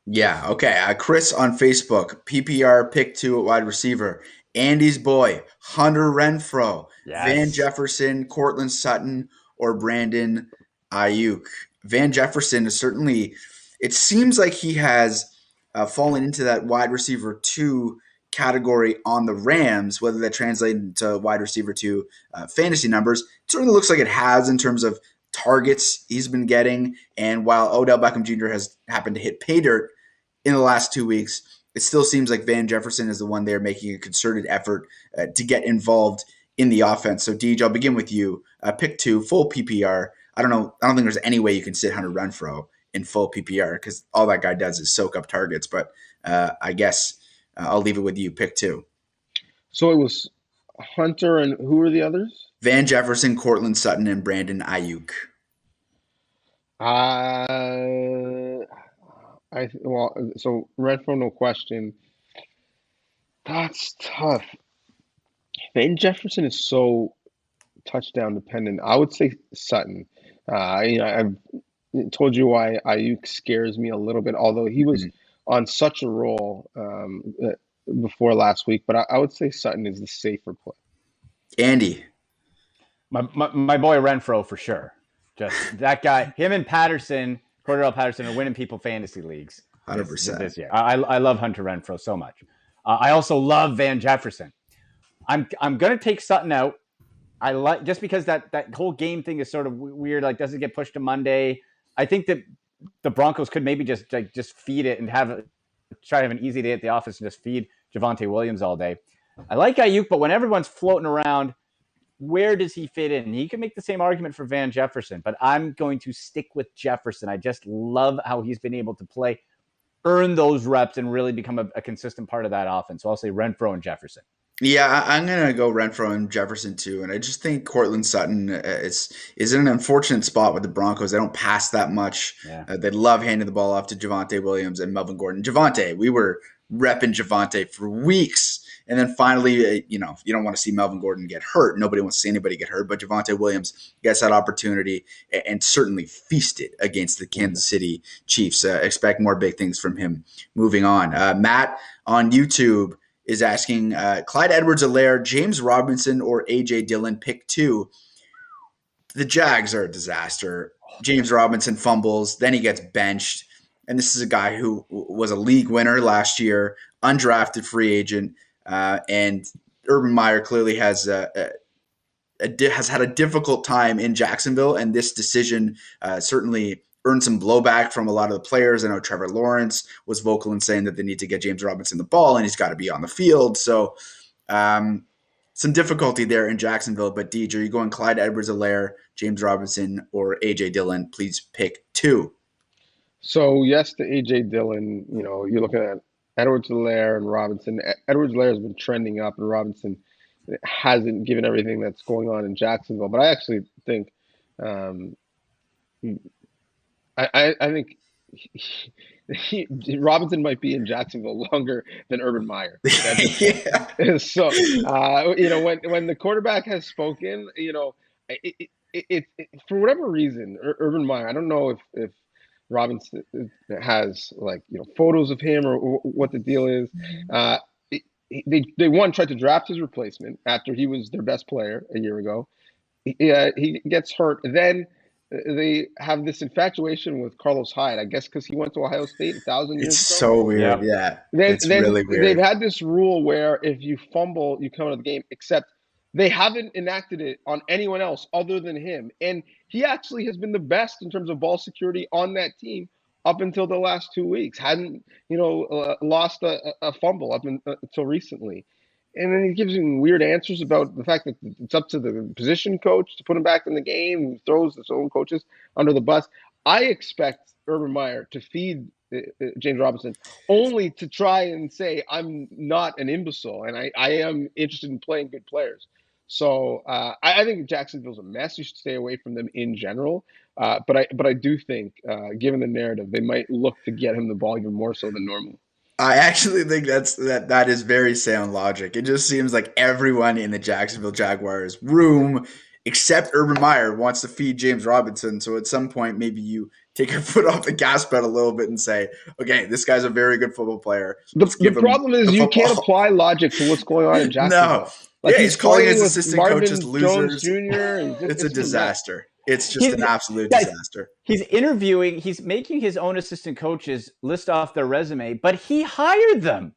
Yeah, okay. Chris on Facebook, PPR pick 2 at wide receiver. Andy's boy, Hunter Renfrow, Yes. Van Jefferson, Cortland Sutton, or Brandon Ayuk. Van Jefferson is certainly, it seems like he has fallen into that wide receiver 2 category on the Rams, whether that translates into wide receiver 2 fantasy numbers. It certainly looks like it has in terms of targets he's been getting. And while Odell Beckham Jr. has happened to hit pay dirt in the last 2 weeks, it still seems like Van Jefferson is the one there making a concerted effort to get involved in the offense. So, Deej, I'll begin with you. Pick 2, full PPR. I don't know. I don't think there's any way you can sit Hunter Renfrow in full PPR because all that guy does is soak up targets. But I guess I'll leave it with you. Pick 2. So it was Hunter and who were the others? Van Jefferson, Cortland Sutton, and Brandon Ayuk. So Renfro, no question. That's tough. Van Jefferson is so touchdown dependent. I would say Sutton. I've told you why Ayuk scares me a little bit, although he was on such a roll before last week. But I would say Sutton is the safer play. Andy. My boy Renfro for sure. Just that guy, him and Patterson, Cordell Patterson are winning people fantasy leagues 100%. this year. I love Hunter Renfro so much. I also love Van Jefferson. I'm gonna take Sutton out. I like just because that whole game thing is sort of weird. Like, doesn't get pushed to Monday. I think that the Broncos could maybe just feed it and try to have an easy day at the office and just feed Javonte Williams all day. I like Ayuk, but when everyone's floating around, where does he fit in? He can make the same argument for Van Jefferson, but I'm going to stick with Jefferson. I just love how he's been able to earn those reps, and really become a consistent part of that offense. So I'll say Renfro and Jefferson. Yeah, I'm going to go Renfro and Jefferson too. And I just think Cortland Sutton is in an unfortunate spot with the Broncos. They don't pass that much. Yeah. They love handing the ball off to Javonte Williams and Melvin Gordon. Javonte, we were repping Javonte for weeks. And then finally, you don't want to see Melvin Gordon get hurt. Nobody wants to see anybody get hurt. But Javonte Williams gets that opportunity and certainly feasted against the Kansas City Chiefs. Expect more big things from him moving on. Matt on YouTube is asking Clyde Edwards-Helaire, James Robinson, or A.J. Dillon, pick 2. The Jags are a disaster. James Robinson fumbles, then he gets benched. And this is a guy who was a league winner last year, undrafted free agent. And Urban Meyer clearly has had a difficult time in Jacksonville. And this decision certainly earned some blowback from a lot of the players. I know Trevor Lawrence was vocal in saying that they need to get James Robinson the ball and he's got to be on the field. So some difficulty there in Jacksonville. But Deej, are you going Clyde Edwards-Helaire, James Robinson, or A.J. Dillon? Please pick 2. So yes to A.J. Dillon. You're looking at Edwards-Helaire and Robinson. Edwards-Helaire has been trending up, and Robinson hasn't, given everything that's going on in Jacksonville. But I actually think I think Robinson might be in Jacksonville longer than Urban Meyer. Yeah. So, when the quarterback has spoken, it for whatever reason, Urban Meyer, I don't know if Robinson has photos of him or what the deal is. They tried to draft his replacement after he was their best player a year ago. He gets hurt. Then they have this infatuation with Carlos Hyde, I guess because he went to Ohio State 1,000 years ago. It's so weird, yeah. It's really weird. They've had this rule where if you fumble, you come out of the game, except they haven't enacted it on anyone else other than him. And he actually has been the best in terms of ball security on that team up until the last 2 weeks. Hadn't, lost a fumble up until recently. And then he gives him weird answers about the fact that it's up to the position coach to put him back in the game. He throws his own coaches under the bus. I expect Urban Meyer to feed James Robinson only to try and say, I'm not an imbecile and I am interested in playing good players. So I think Jacksonville's a mess. You should stay away from them in general. But I do think, given the narrative, they might look to get him the ball even more so than normal. I actually think that is very sound logic. It just seems like everyone in the Jacksonville Jaguars room, except Urban Meyer, wants to feed James Robinson. So at some point, maybe you take your foot off the gas pedal a little bit and say, okay, this guy's a very good football player. The problem is you can't apply logic to what's going on in Jacksonville. No. He's calling his assistant coaches losers. Jones Jr. It's a disaster. It's just an absolute disaster. He's making his own assistant coaches list off their resume, but he hired them.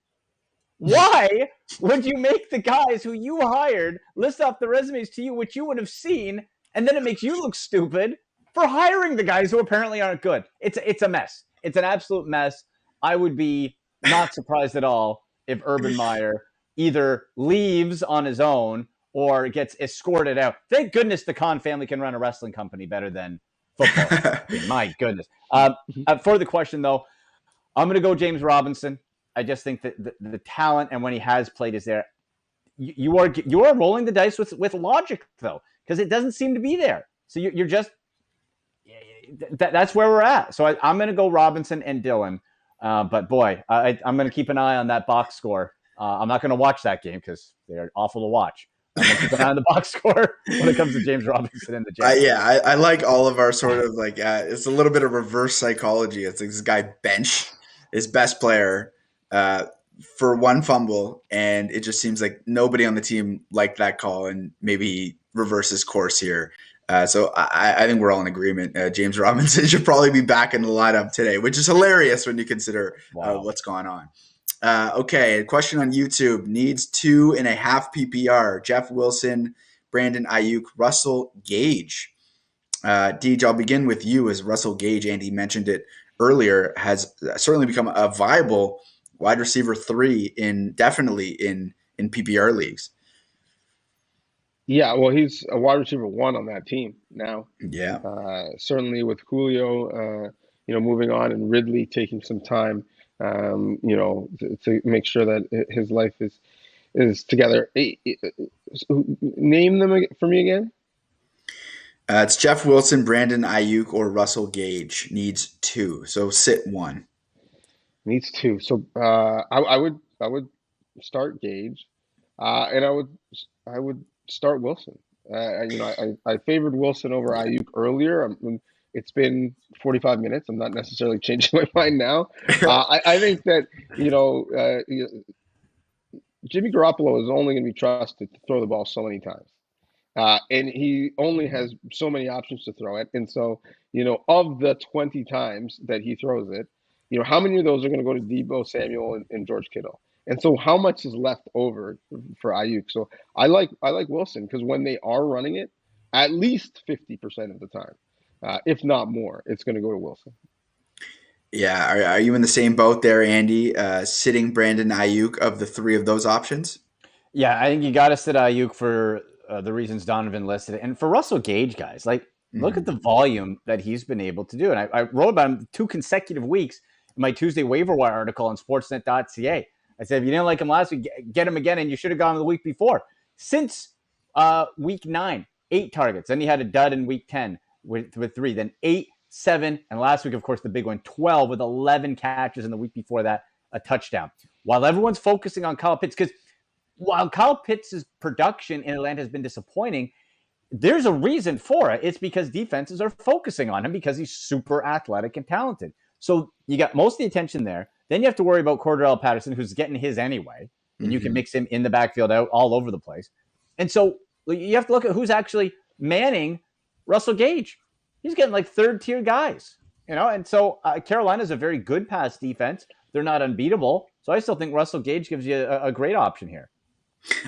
Why would you make the guys who you hired list off the resumes to you, which you would have seen, and then it makes you look stupid for hiring the guys who apparently aren't good? It's a mess. It's an absolute mess. I would be not surprised at all if Urban Meyer either leaves on his own or gets escorted out. Thank goodness the Khan family can run a wrestling company better than football. My goodness. For the question, though, I'm going to go James Robinson. I just think that the talent and when he has played is there. You are rolling the dice with logic, though, because it doesn't seem to be there. So you're just that's where we're at. So I'm going to go Robinson and Dylan. But boy, I'm going to keep an eye on that box score. I'm not going to watch that game because they're awful to watch. I'm going to keep an eye on the box score when it comes to James Robinson and the Jaguars. I like all of our sort of like it's a little bit of reverse psychology. It's like this guy bench his best player for one fumble, and it just seems like nobody on the team liked that call, and maybe he reverses course here. So I think we're all in agreement. James Robinson should probably be back in the lineup today, which is hilarious when you consider what's going on. Okay, a question on YouTube. Needs 2.5 PPR. Jeff Wilson, Brandon Ayuk, Russell Gage. Deej, I'll begin with you as Russell Gage, Andy mentioned it earlier, has certainly become a viable wide receiver 3 definitely in PPR leagues. Yeah, well, he's a wide receiver 1 on that team now. Yeah. Certainly with Julio, moving on and Ridley taking some time, to make sure that his life is together. Name them for me again. It's Jeff Wilson, Brandon Ayuk, or Russell Gage. Needs 2, so sit 1. Needs 2. So I would start Gage, and I would start Wilson. I favored Wilson over Ayuk earlier. It's been 45 minutes. I'm not necessarily changing my mind now. I think that Jimmy Garoppolo is only going to be trusted to throw the ball so many times. And he only has so many options to throw it. And so, of the 20 times that he throws it, how many of those are going to go to Deebo Samuel and George Kittle? And so how much is left over for Ayuk? So I like Wilson because when they are running it, at least 50% of the time, if not more, it's going to go to Wilson. Yeah. Are you in the same boat there, Andy? Sitting Brandon Ayuk of the 3 of those options? Yeah, I think you got to sit Ayuk for the reasons Donovan listed. And for Russell Gage, guys, look at the volume that he's been able to do. And I wrote about him 2 consecutive weeks in my Tuesday waiver wire article on sportsnet.ca. I said, if you didn't like him last week, get him again, and you should have gone the week before. Since week 9, 8 targets. Then he had a dud in week 10 with 3. Then 8, 7, and last week, of course, the big one, 12 with 11 catches, and the week before that, a touchdown. While everyone's focusing on Kyle Pitts, because while Kyle Pitts' production in Atlanta has been disappointing, there's a reason for it. It's because defenses are focusing on him because he's super athletic and talented. So you got most of the attention there. Then you have to worry about Cordarrelle Patterson, who's getting his anyway, and you can mix him in the backfield out all over the place. And so you have to look at who's actually manning Russell Gage. He's getting like third-tier guys, And so Carolina's a very good pass defense. They're not unbeatable. So I still think Russell Gage gives you a great option here.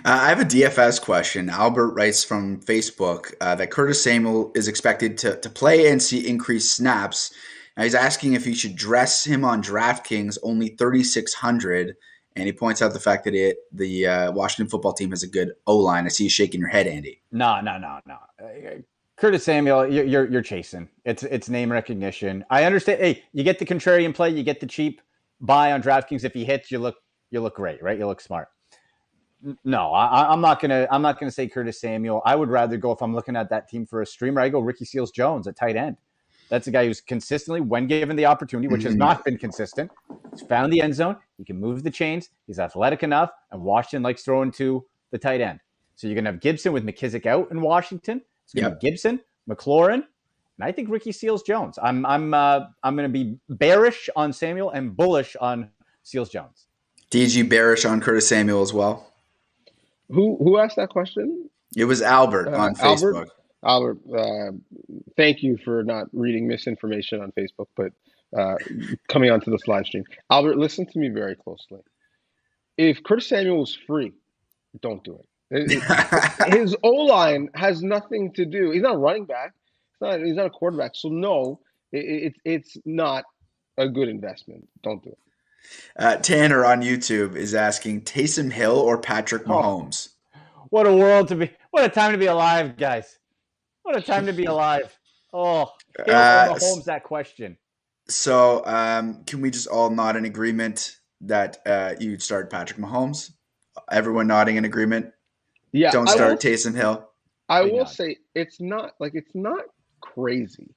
I have a DFS question. Albert writes from Facebook that Curtis Samuel is expected to play and see increased snaps. Now he's asking if you should dress him on DraftKings, only 3,600, and he points out the fact that the Washington football team has a good O-line. I see you shaking your head, Andy. No. Curtis Samuel, you're chasing. It's name recognition. I understand. Hey, you get the contrarian play, you get the cheap buy on DraftKings. If he hits, you look great, right? You look smart. No, I'm not gonna say Curtis Samuel. I would rather go, if I'm looking at that team for a streamer, I go Ricky Seals-Jones at tight end. That's a guy who's consistently, when given the opportunity, which has not been consistent, he's found the end zone. He can move the chains. He's athletic enough, and Washington likes throwing to the tight end. So you're gonna have Gibson with McKissick out in Washington. It's gonna be Gibson, McLaurin, and I think Ricky Seals-Jones. I'm gonna be bearish on Samuel and bullish on Seals-Jones. DG bearish on Curtis Samuel as well. Who asked that question? It was Albert on Facebook. Albert, thank you for not reading misinformation on Facebook, but coming onto this live stream. Albert, listen to me very closely. If Curtis Samuel was free, don't do it. His O-line has nothing to do. He's not a running back. He's not a quarterback. So no, it's not a good investment. Don't do it. Tanner on YouTube is asking Taysom Hill or Patrick Oh, Mahomes. what a world to be! What a time to be alive, guys! What a time to be alive! Oh, Hill or Uh, Mahomes? That question. so can we just all nod in agreement that you'd start Patrick Mahomes? Everyone nodding in agreement. Yeah, Don't start Taysom Hill. I Big will nod. say it's not crazy.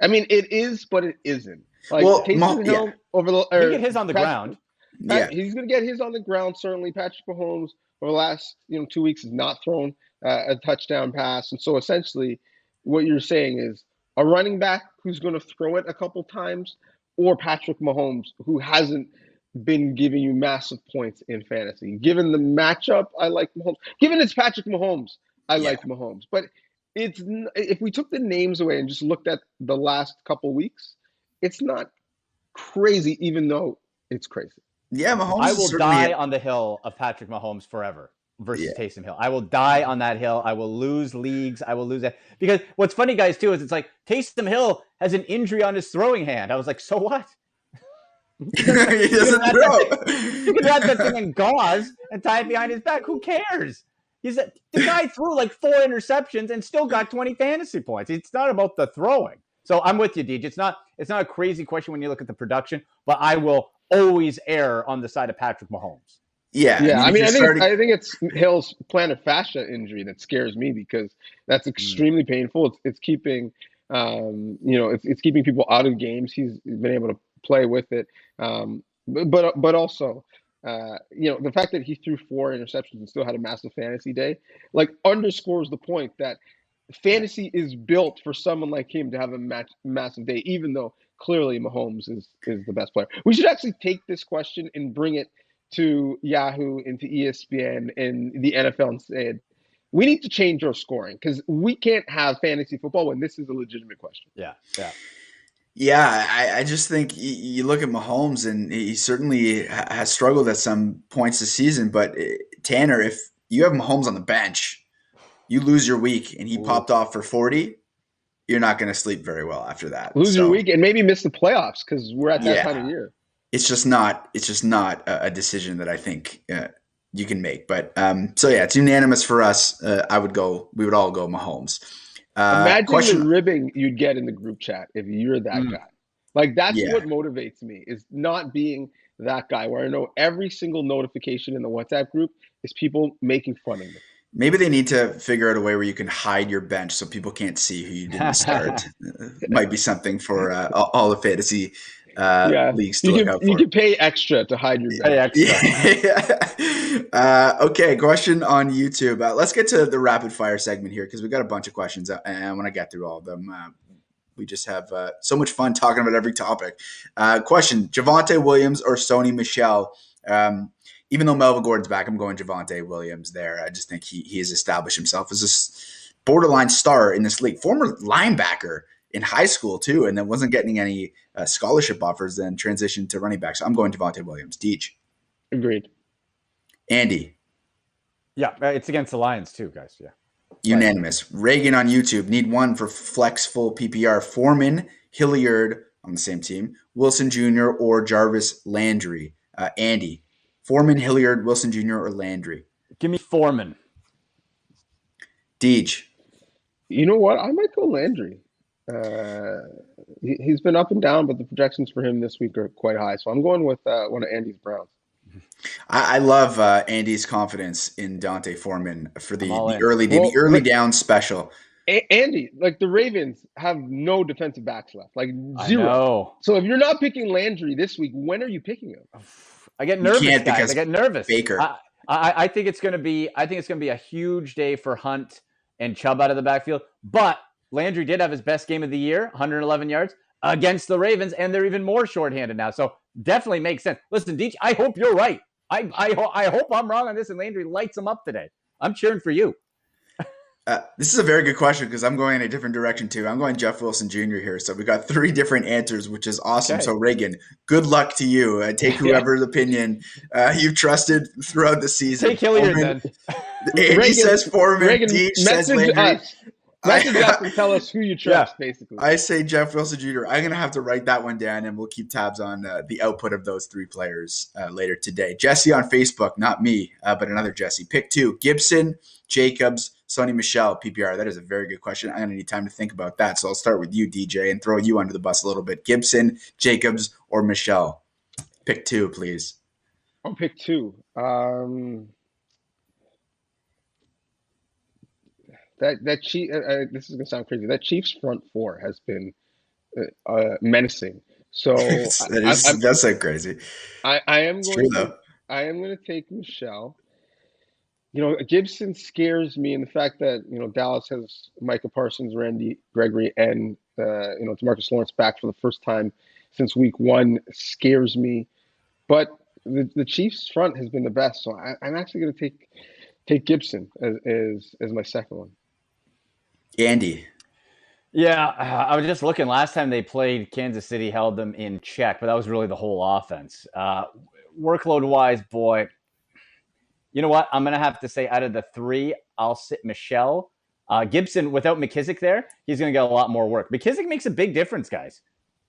I mean, it is, but it isn't. Like Well, Taysom yeah, Hill over the He get his on the Patrick, ground. yeah. he's going to get his on the ground. Certainly, Patrick Mahomes over the last 2 weeks has not thrown a touchdown pass, and so essentially, what you're saying is a running back who's going to throw it a couple times, or Patrick Mahomes who hasn't been giving you massive points in fantasy. Given the matchup, I like Mahomes. Given it's Patrick Mahomes, I Yeah. like Mahomes. But if we took the names away and just looked at the last couple weeks, it's not crazy, even though it's crazy. Yeah, Mahomes I is will certainly die on the hill of Patrick Mahomes forever versus Yeah. Taysom Hill. I will die on that hill. I will lose leagues. I will lose that. Because what's funny, guys, too, is it's like Taysom Hill has an injury on his throwing hand. I was like, so what? he doesn't throw. You can wrap that thing in gauze and tie it behind his back. Who cares? The guy threw like 4 interceptions and still got 20 fantasy points. It's not about the throwing. So I'm with you, Deej. It's not a crazy question when you look at the production, but I will always err on the side of Patrick Mahomes. Yeah, Yeah, I if mean, you're I think it's Hill's plantar fascia injury that scares me because that's extremely painful. It's keeping, it's keeping people out of games. He's been able to play with it, but also, the fact that he threw 4 interceptions and still had a massive fantasy day, like underscores the point that fantasy is built for someone like him to have a massive day, even though clearly Mahomes is the best player. We should actually take this question and bring it to Yahoo, into ESPN, and the NFL and said, we need to change our scoring because we can't have fantasy football when this is a legitimate question. Yeah. Yeah, I just think you look at Mahomes and he certainly has struggled at some points this season. But Tanner, if you have Mahomes on the bench, you lose your week and he popped off for 40, you're not going to sleep very well after that. Lose your week and maybe miss the playoffs because we're at that time of year. It's just not a decision that I think you can make. But so yeah, it's unanimous for us. We would all go Mahomes. Imagine the ribbing you'd get in the group chat if you're that guy. Like that's what motivates me, is not being that guy where I know every single notification in the WhatsApp group is people making fun of me. Maybe they need to figure out a way where you can hide your bench so people can't see who you didn't start. Might be something for all the fantasy leagues to look out for. You can pay extra to hide your bench. Okay, question on YouTube. Let's get to the rapid fire segment here because we've got a bunch of questions and I want to get through all of them. We just have so much fun talking about every topic. Question, Javonte Williams or Sony Michel? Even though Melvin Gordon's back, I'm going Javonte Williams there. I just think he has established himself as a borderline star in this league. Former linebacker in high school too, and then wasn't getting any scholarship offers, then transitioned to running back. So I'm going Javonte Williams. Deej. Agreed. Andy. Yeah, it's against the Lions too, guys. Yeah. Unanimous. Reagan on YouTube. Need one for flex full PPR. Foreman, Hilliard on the same team. Wilson Jr. or Jarvis Landry. Andy. Foreman, Hilliard, Wilson Jr. or Landry. Give me Foreman. Deej. You know what? I might go Landry. He's been up and down, but the projections for him this week are quite high. So I'm going with one of Andy's Browns. I love Andy's confidence in Dante Foreman for the early down special. Andy, like the Ravens have no defensive backs left, like zero. I know. So if you're not picking Landry this week, when are you picking him? I get nervous, guys. I get nervous. Baker. I think it's going to be a huge day for Hunt and Chubb out of the backfield. But Landry did have his best game of the year, 111 yards against the Ravens, and they're even more shorthanded now. So definitely makes sense. Listen, Deej, I hope you're right. I hope I'm wrong on this and Landry lights them up today. I'm cheering for you. This is a very good question because I'm going in a different direction too. I'm going Jeff Wilson Jr. here. So we got 3 different answers, which is awesome. Okay. So Reagan, good luck to you. Take whoever's opinion you've trusted throughout the season. Take Hilliard then. Andy says Foreman. Deej says Landry. Mike and Jeff I, can tell us who you Yeah. trust, basically. I say Jeff Wilson Jr. I'm going to have to write that one down, and we'll keep tabs on the output of those three players later today. Jesse on Facebook, not me, but another Jesse. Pick 2, Gibson, Jacobs, Sonny Michel, PPR. That is a very good question. I'm going to need time to think about that. So I'll start with you, DJ, and throw you under the bus a little bit. Gibson, Jacobs, or Michel? Pick 2, please. I'll pick 2. That Chief. This is gonna sound crazy. That Chiefs front 4 has been menacing. So That's so crazy. I am It's true, going to though. I am going to take Michelle. Gibson scares me in the fact that Dallas has Micah Parsons, Randy Gregory, and Demarcus Lawrence back for the first time since week 1 scares me. But the Chiefs front has been the best, so I'm actually going to take Gibson as my second one. Andy. Yeah, I was just looking. Last time they played, Kansas City held them in check, but that was really the whole offense. Workload-wise, boy, you know what? I'm going to have to say out of the 3, I'll sit Michel. Gibson, without McKissick there, he's going to get a lot more work. McKissick makes a big difference, guys,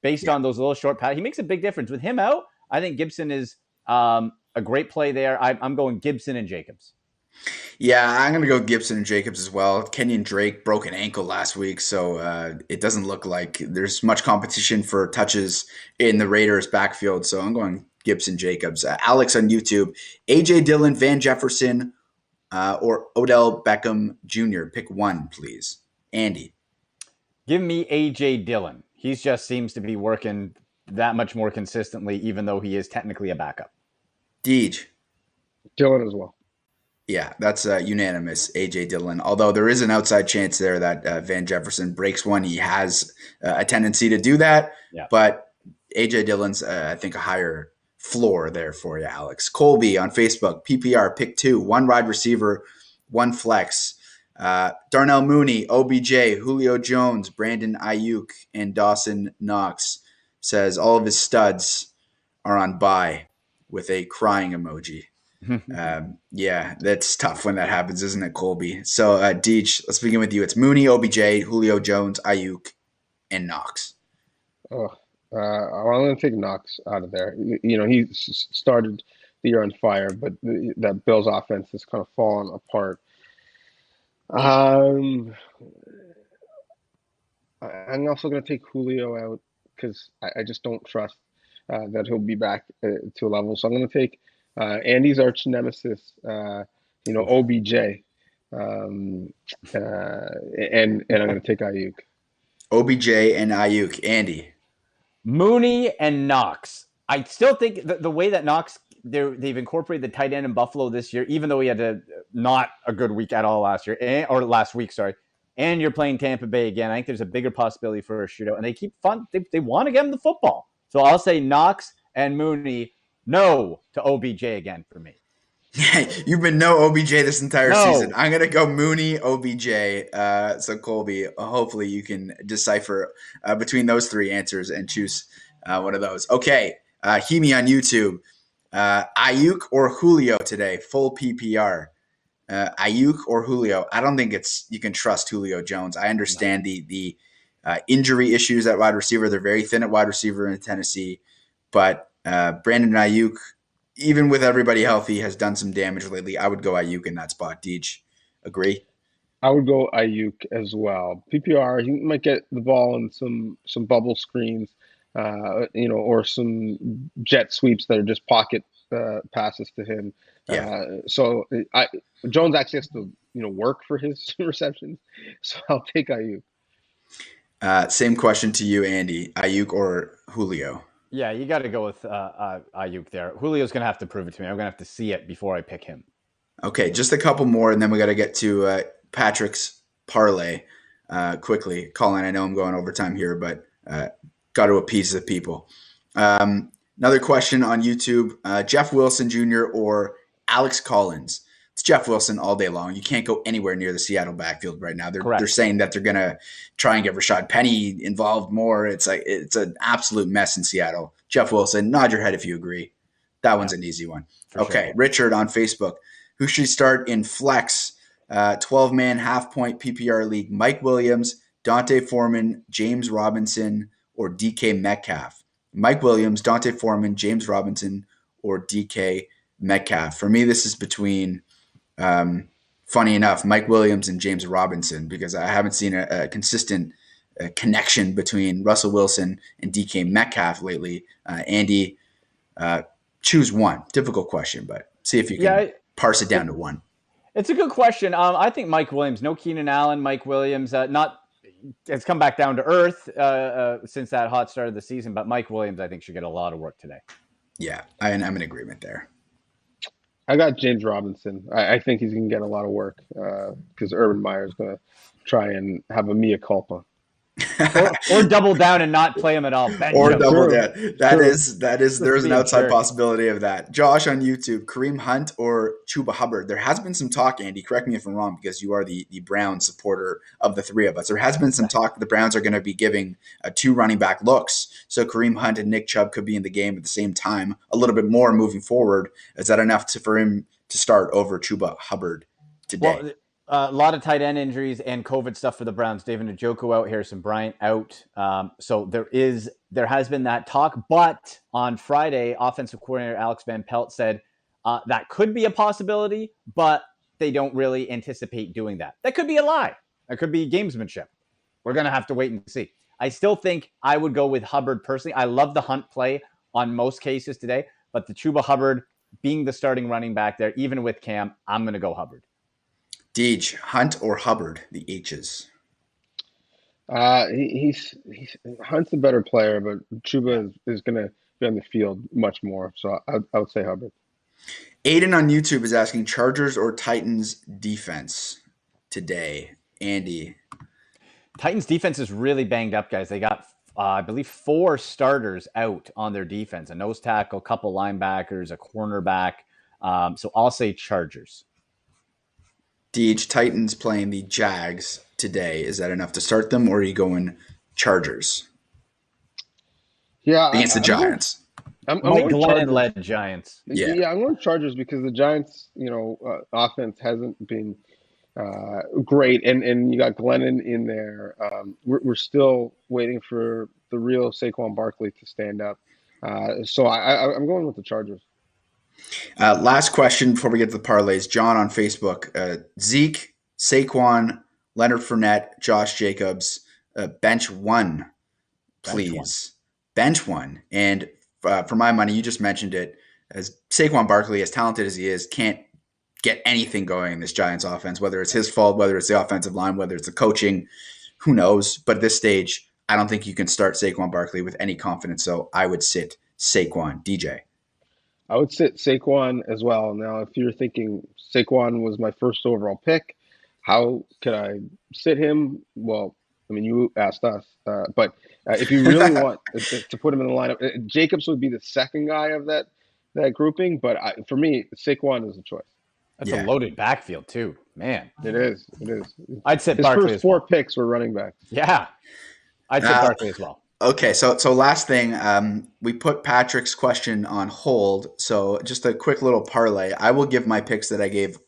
based on those little short passes. He makes a big difference. With him out, I think Gibson is a great play there. I'm going Gibson and Jacobs. Yeah, I'm going to go Gibson and Jacobs as well. Kenyon Drake broke an ankle last week, so it doesn't look like there's much competition for touches in the Raiders' backfield. So I'm going Gibson, Jacobs. Alex on YouTube, A.J. Dillon, Van Jefferson, or Odell Beckham Jr. Pick 1, please. Andy. Give me A.J. Dillon. He just seems to be working that much more consistently, even though he is technically a backup. Deej. Dillon as well. Yeah, that's unanimous, A.J. Dillon. Although there is an outside chance there that Van Jefferson breaks one. He has a tendency to do that. Yeah. But A.J. Dillon's, I think, a higher floor there for you, Alex. Colby on Facebook, PPR, pick 2, 1 wide receiver, 1 flex. Darnell Mooney, OBJ, Julio Jones, Brandon Ayuk, and Dawson Knox says all of his studs are on bye with a crying emoji. Yeah, that's tough when that happens, isn't it, Colby? So, Deej, let's begin with you. It's Mooney, OBJ, Julio Jones, Ayuk, and Knox. I'm going to take Knox out of there. He started the year on fire, but that Bills offense has kind of fallen apart. I'm also going to take Julio out because I just don't trust that he'll be back to a level. So I'm going to take Andy's arch nemesis, OBJ, and I'm going to take Ayuk. OBJ and Ayuk. Andy. Mooney and Knox. I still think the way that Knox, they've incorporated the tight end in Buffalo this year, even though he had not a good week at all last week, sorry. And you're playing Tampa Bay again. I think there's a bigger possibility for a shootout, and they keep fun. They want to get him the football. So I'll say Knox and Mooney. No to OBJ again for me. You've been no OBJ this entire season. I'm going to go Mooney, OBJ. So, Colby, hopefully you can decipher between those 3 answers and choose one of those. Okay, Hemi on YouTube. Ayuk or Julio today? Full PPR. Ayuk or Julio? I don't think you can trust Julio Jones. I understand the injury issues at wide receiver. They're very thin at wide receiver in Tennessee. But Brandon Ayuk, even with everybody healthy, has done some damage lately. I would go Ayuk in that spot. Deej, agree? I would go Ayuk as well. PPR, he might get the ball in some bubble screens, or some jet sweeps that are just pocket passes to him. Yeah. So Jones actually has to work for his receptions. So I'll take Ayuk. Same question to you, Andy. Ayuk or Julio? Yeah, you got to go with Ayuk there. Julio's going to have to prove it to me. I'm going to have to see it before I pick him. Okay, just a couple more, and then we got to get to Patrick's parlay quickly. Colin, I know I'm going overtime here, but got to appease the people. Another question on YouTube, Jeff Wilson Jr. or Alex Collins. It's Jeff Wilson all day long. You can't go anywhere near the Seattle backfield right now. They're saying that they're going to try and get Rashad Penny involved more. It's an absolute mess in Seattle. Jeff Wilson, nod your head if you agree. That one's an easy one. Okay, sure. Richard on Facebook. Who should start in flex 12-man half-point PPR league, Mike Williams, Dante Foreman, James Robinson, or DK Metcalf. Mike Williams, Dante Foreman, James Robinson, or DK Metcalf. For me, this is between, funny enough, Mike Williams and James Robinson, because I haven't seen a consistent connection between Russell Wilson and DK Metcalf lately. Andy, choose one. Difficult question, but see if you can parse it down to one. It's a good question. I think Mike Williams, no Keenan Allen, Mike Williams, it's come back down to earth since that hot start of the season, but Mike Williams, I think, should get a lot of work today. Yeah, I'm in agreement there. I got James Robinson. I think he's going to get a lot of work because Urban Meyer is going to try and have a mea culpa. or double down and not play him at all. Or double down. That is. There's an outside possibility of that. Josh on YouTube, Kareem Hunt or Chuba Hubbard. There has been some talk, Andy, correct me if I'm wrong, because you are the Browns supporter of the three of us. There has been some talk that the Browns are going to be giving 2 running back looks. So Kareem Hunt and Nick Chubb could be in the game at the same time, a little bit more moving forward. Is that enough for him to start over Chuba Hubbard today? Well, a lot of tight end injuries and COVID stuff for the Browns. David Njoku out, Harrison Bryant out. So there has been that talk. But on Friday, offensive coordinator Alex Van Pelt said that could be a possibility, but they don't really anticipate doing that. That could be a lie. That could be gamesmanship. We're going to have to wait and see. I still think I would go with Hubbard personally. I love the Hunt play on most cases today, but the Chuba Hubbard being the starting running back there, even with Cam, I'm going to go Hubbard. Deej, Hunt or Hubbard, the H's? He's Hunt's a better player, but Chuba is going to be on the field much more. So I would say Hubbard. Aiden on YouTube is asking Chargers or Titans defense today. Andy. Titans defense is really banged up, guys. They got, I believe, 4 starters out on their defense. A nose tackle, a couple linebackers, a cornerback. So I'll say Chargers. Deej, Titans playing the Jags today. Is that enough to start them, or are you going Chargers? Yeah, against the Giants. I'm Mike going Glennon-led Giants. Yeah, I'm going Chargers because the Giants, offense hasn't been great, and you got Glennon in there. We're still waiting for the real Saquon Barkley to stand up. So I'm going with the Chargers. Last question before we get to the parlays. John on Facebook. Zeke, Saquon, Leonard Fournette, Josh Jacobs. Bench one, please. Bench one. And for my money, you just mentioned it. As Saquon Barkley, as talented as he is, can't get anything going in this Giants offense, whether it's his fault, whether it's the offensive line, whether it's the coaching, who knows? But at this stage, I don't think you can start Saquon Barkley with any confidence. So I would sit Saquon. DJ. I would sit Saquon as well. Now, if you're thinking Saquon was my first overall pick, how could I sit him? Well, I mean, you asked us. But if you really want to put him in the lineup, Jacobs would be the second guy of that grouping. But for me, Saquon is a choice. That's a loaded backfield, too. Man. It is. I'd sit His Barkley first as well. 4 picks were running backs. Yeah. I'd sit Barkley as well. Okay, so last thing, we put Patrick's question on hold. So just a quick little parlay. I will give my picks that I gave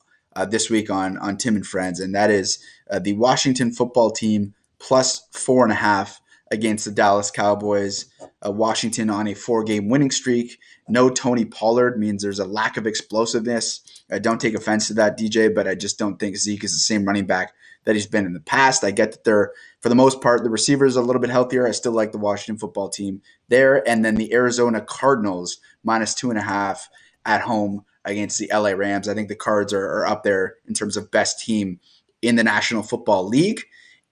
this week on Tim and Friends, and that is the Washington football team plus 4.5 against the Dallas Cowboys. Washington on a 4-game winning streak. No Tony Pollard means there's a lack of explosiveness. I don't take offense to that, DJ, but I just don't think Zeke is the same running back that he's been in the past. I get that they're, for the most part, the receivers are a little bit healthier. I still like the Washington football team there. And then the Arizona Cardinals minus 2.5 at home against the LA Rams. I think the Cards are up there in terms of best team in the National Football League.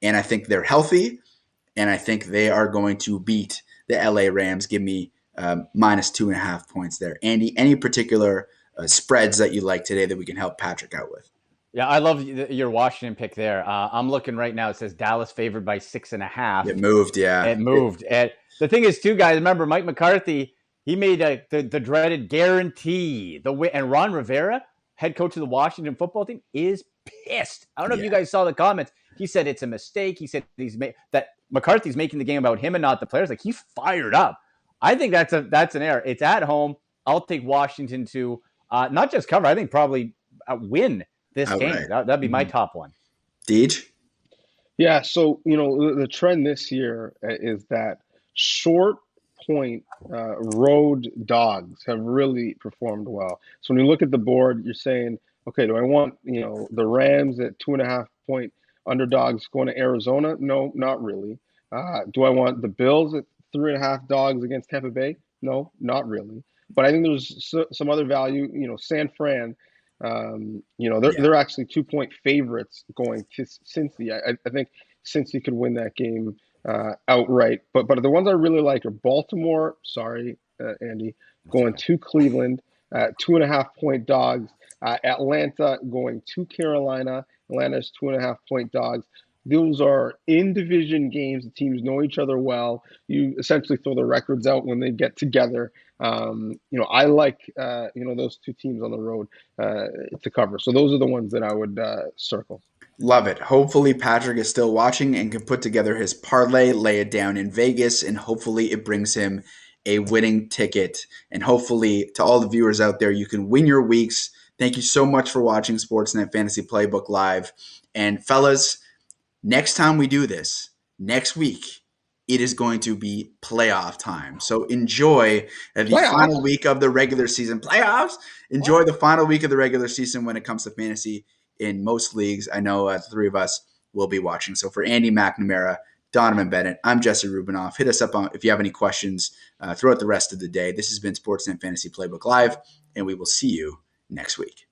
And I think they're healthy. And I think they are going to beat the LA Rams. Give me minus 2.5 points there. Andy, any particular spreads that you like today that we can help Patrick out with? Yeah, I love your Washington pick there. I'm looking right now. It says Dallas favored by 6.5. It moved, yeah. It moved. And the thing is, too, guys, remember Mike McCarthy, he made the dreaded guarantee. And Ron Rivera, head coach of the Washington football team, is pissed. I don't know if you guys saw the comments. He said it's a mistake. He said that McCarthy's making the game about him and not the players. Like, he's fired up. I think that's an error. It's at home. I'll take Washington to not just cover. I think probably win this All game. right. That'd be my top one. Deej? Yeah, so the trend this year is that short point road dogs have really performed well. So when you look at the board, you're saying, okay, do I want the Rams at 2.5 point underdogs going to Arizona? No, not really. Do I want the Bills at 3.5 dogs against Tampa Bay? No, not really. But I think there's some other value. San Fran. Yeah. They're actually 2 point favorites going to Cincy. I think Cincy could win that game outright. But the ones I really like are Baltimore. Sorry, Andy, going to Cleveland, 2.5 point dogs. Atlanta going to Carolina. Atlanta's 2.5 point dogs. Those are in division games. The teams know each other well. You essentially throw the records out when they get together. I like those two teams on the road to cover. So those are the ones that I would circle. Love it. Hopefully, Patrick is still watching and can put together his parlay, lay it down in Vegas, and hopefully, it brings him a winning ticket. And hopefully, to all the viewers out there, you can win your weeks. Thank you so much for watching Sportsnet Fantasy Playbook Live. And, fellas, next time we do this, next week, it is going to be playoff time. So enjoy the final week of the regular season. Playoffs? Enjoy the final week of the regular season when it comes to fantasy in most leagues. I know the three of us will be watching. So for Andy McNamara, Donovan Bennett, I'm Jesse Rubinoff. Hit us up if you have any questions throughout the rest of the day. This has been Sportsnet Fantasy Playbook Live, and we will see you next week.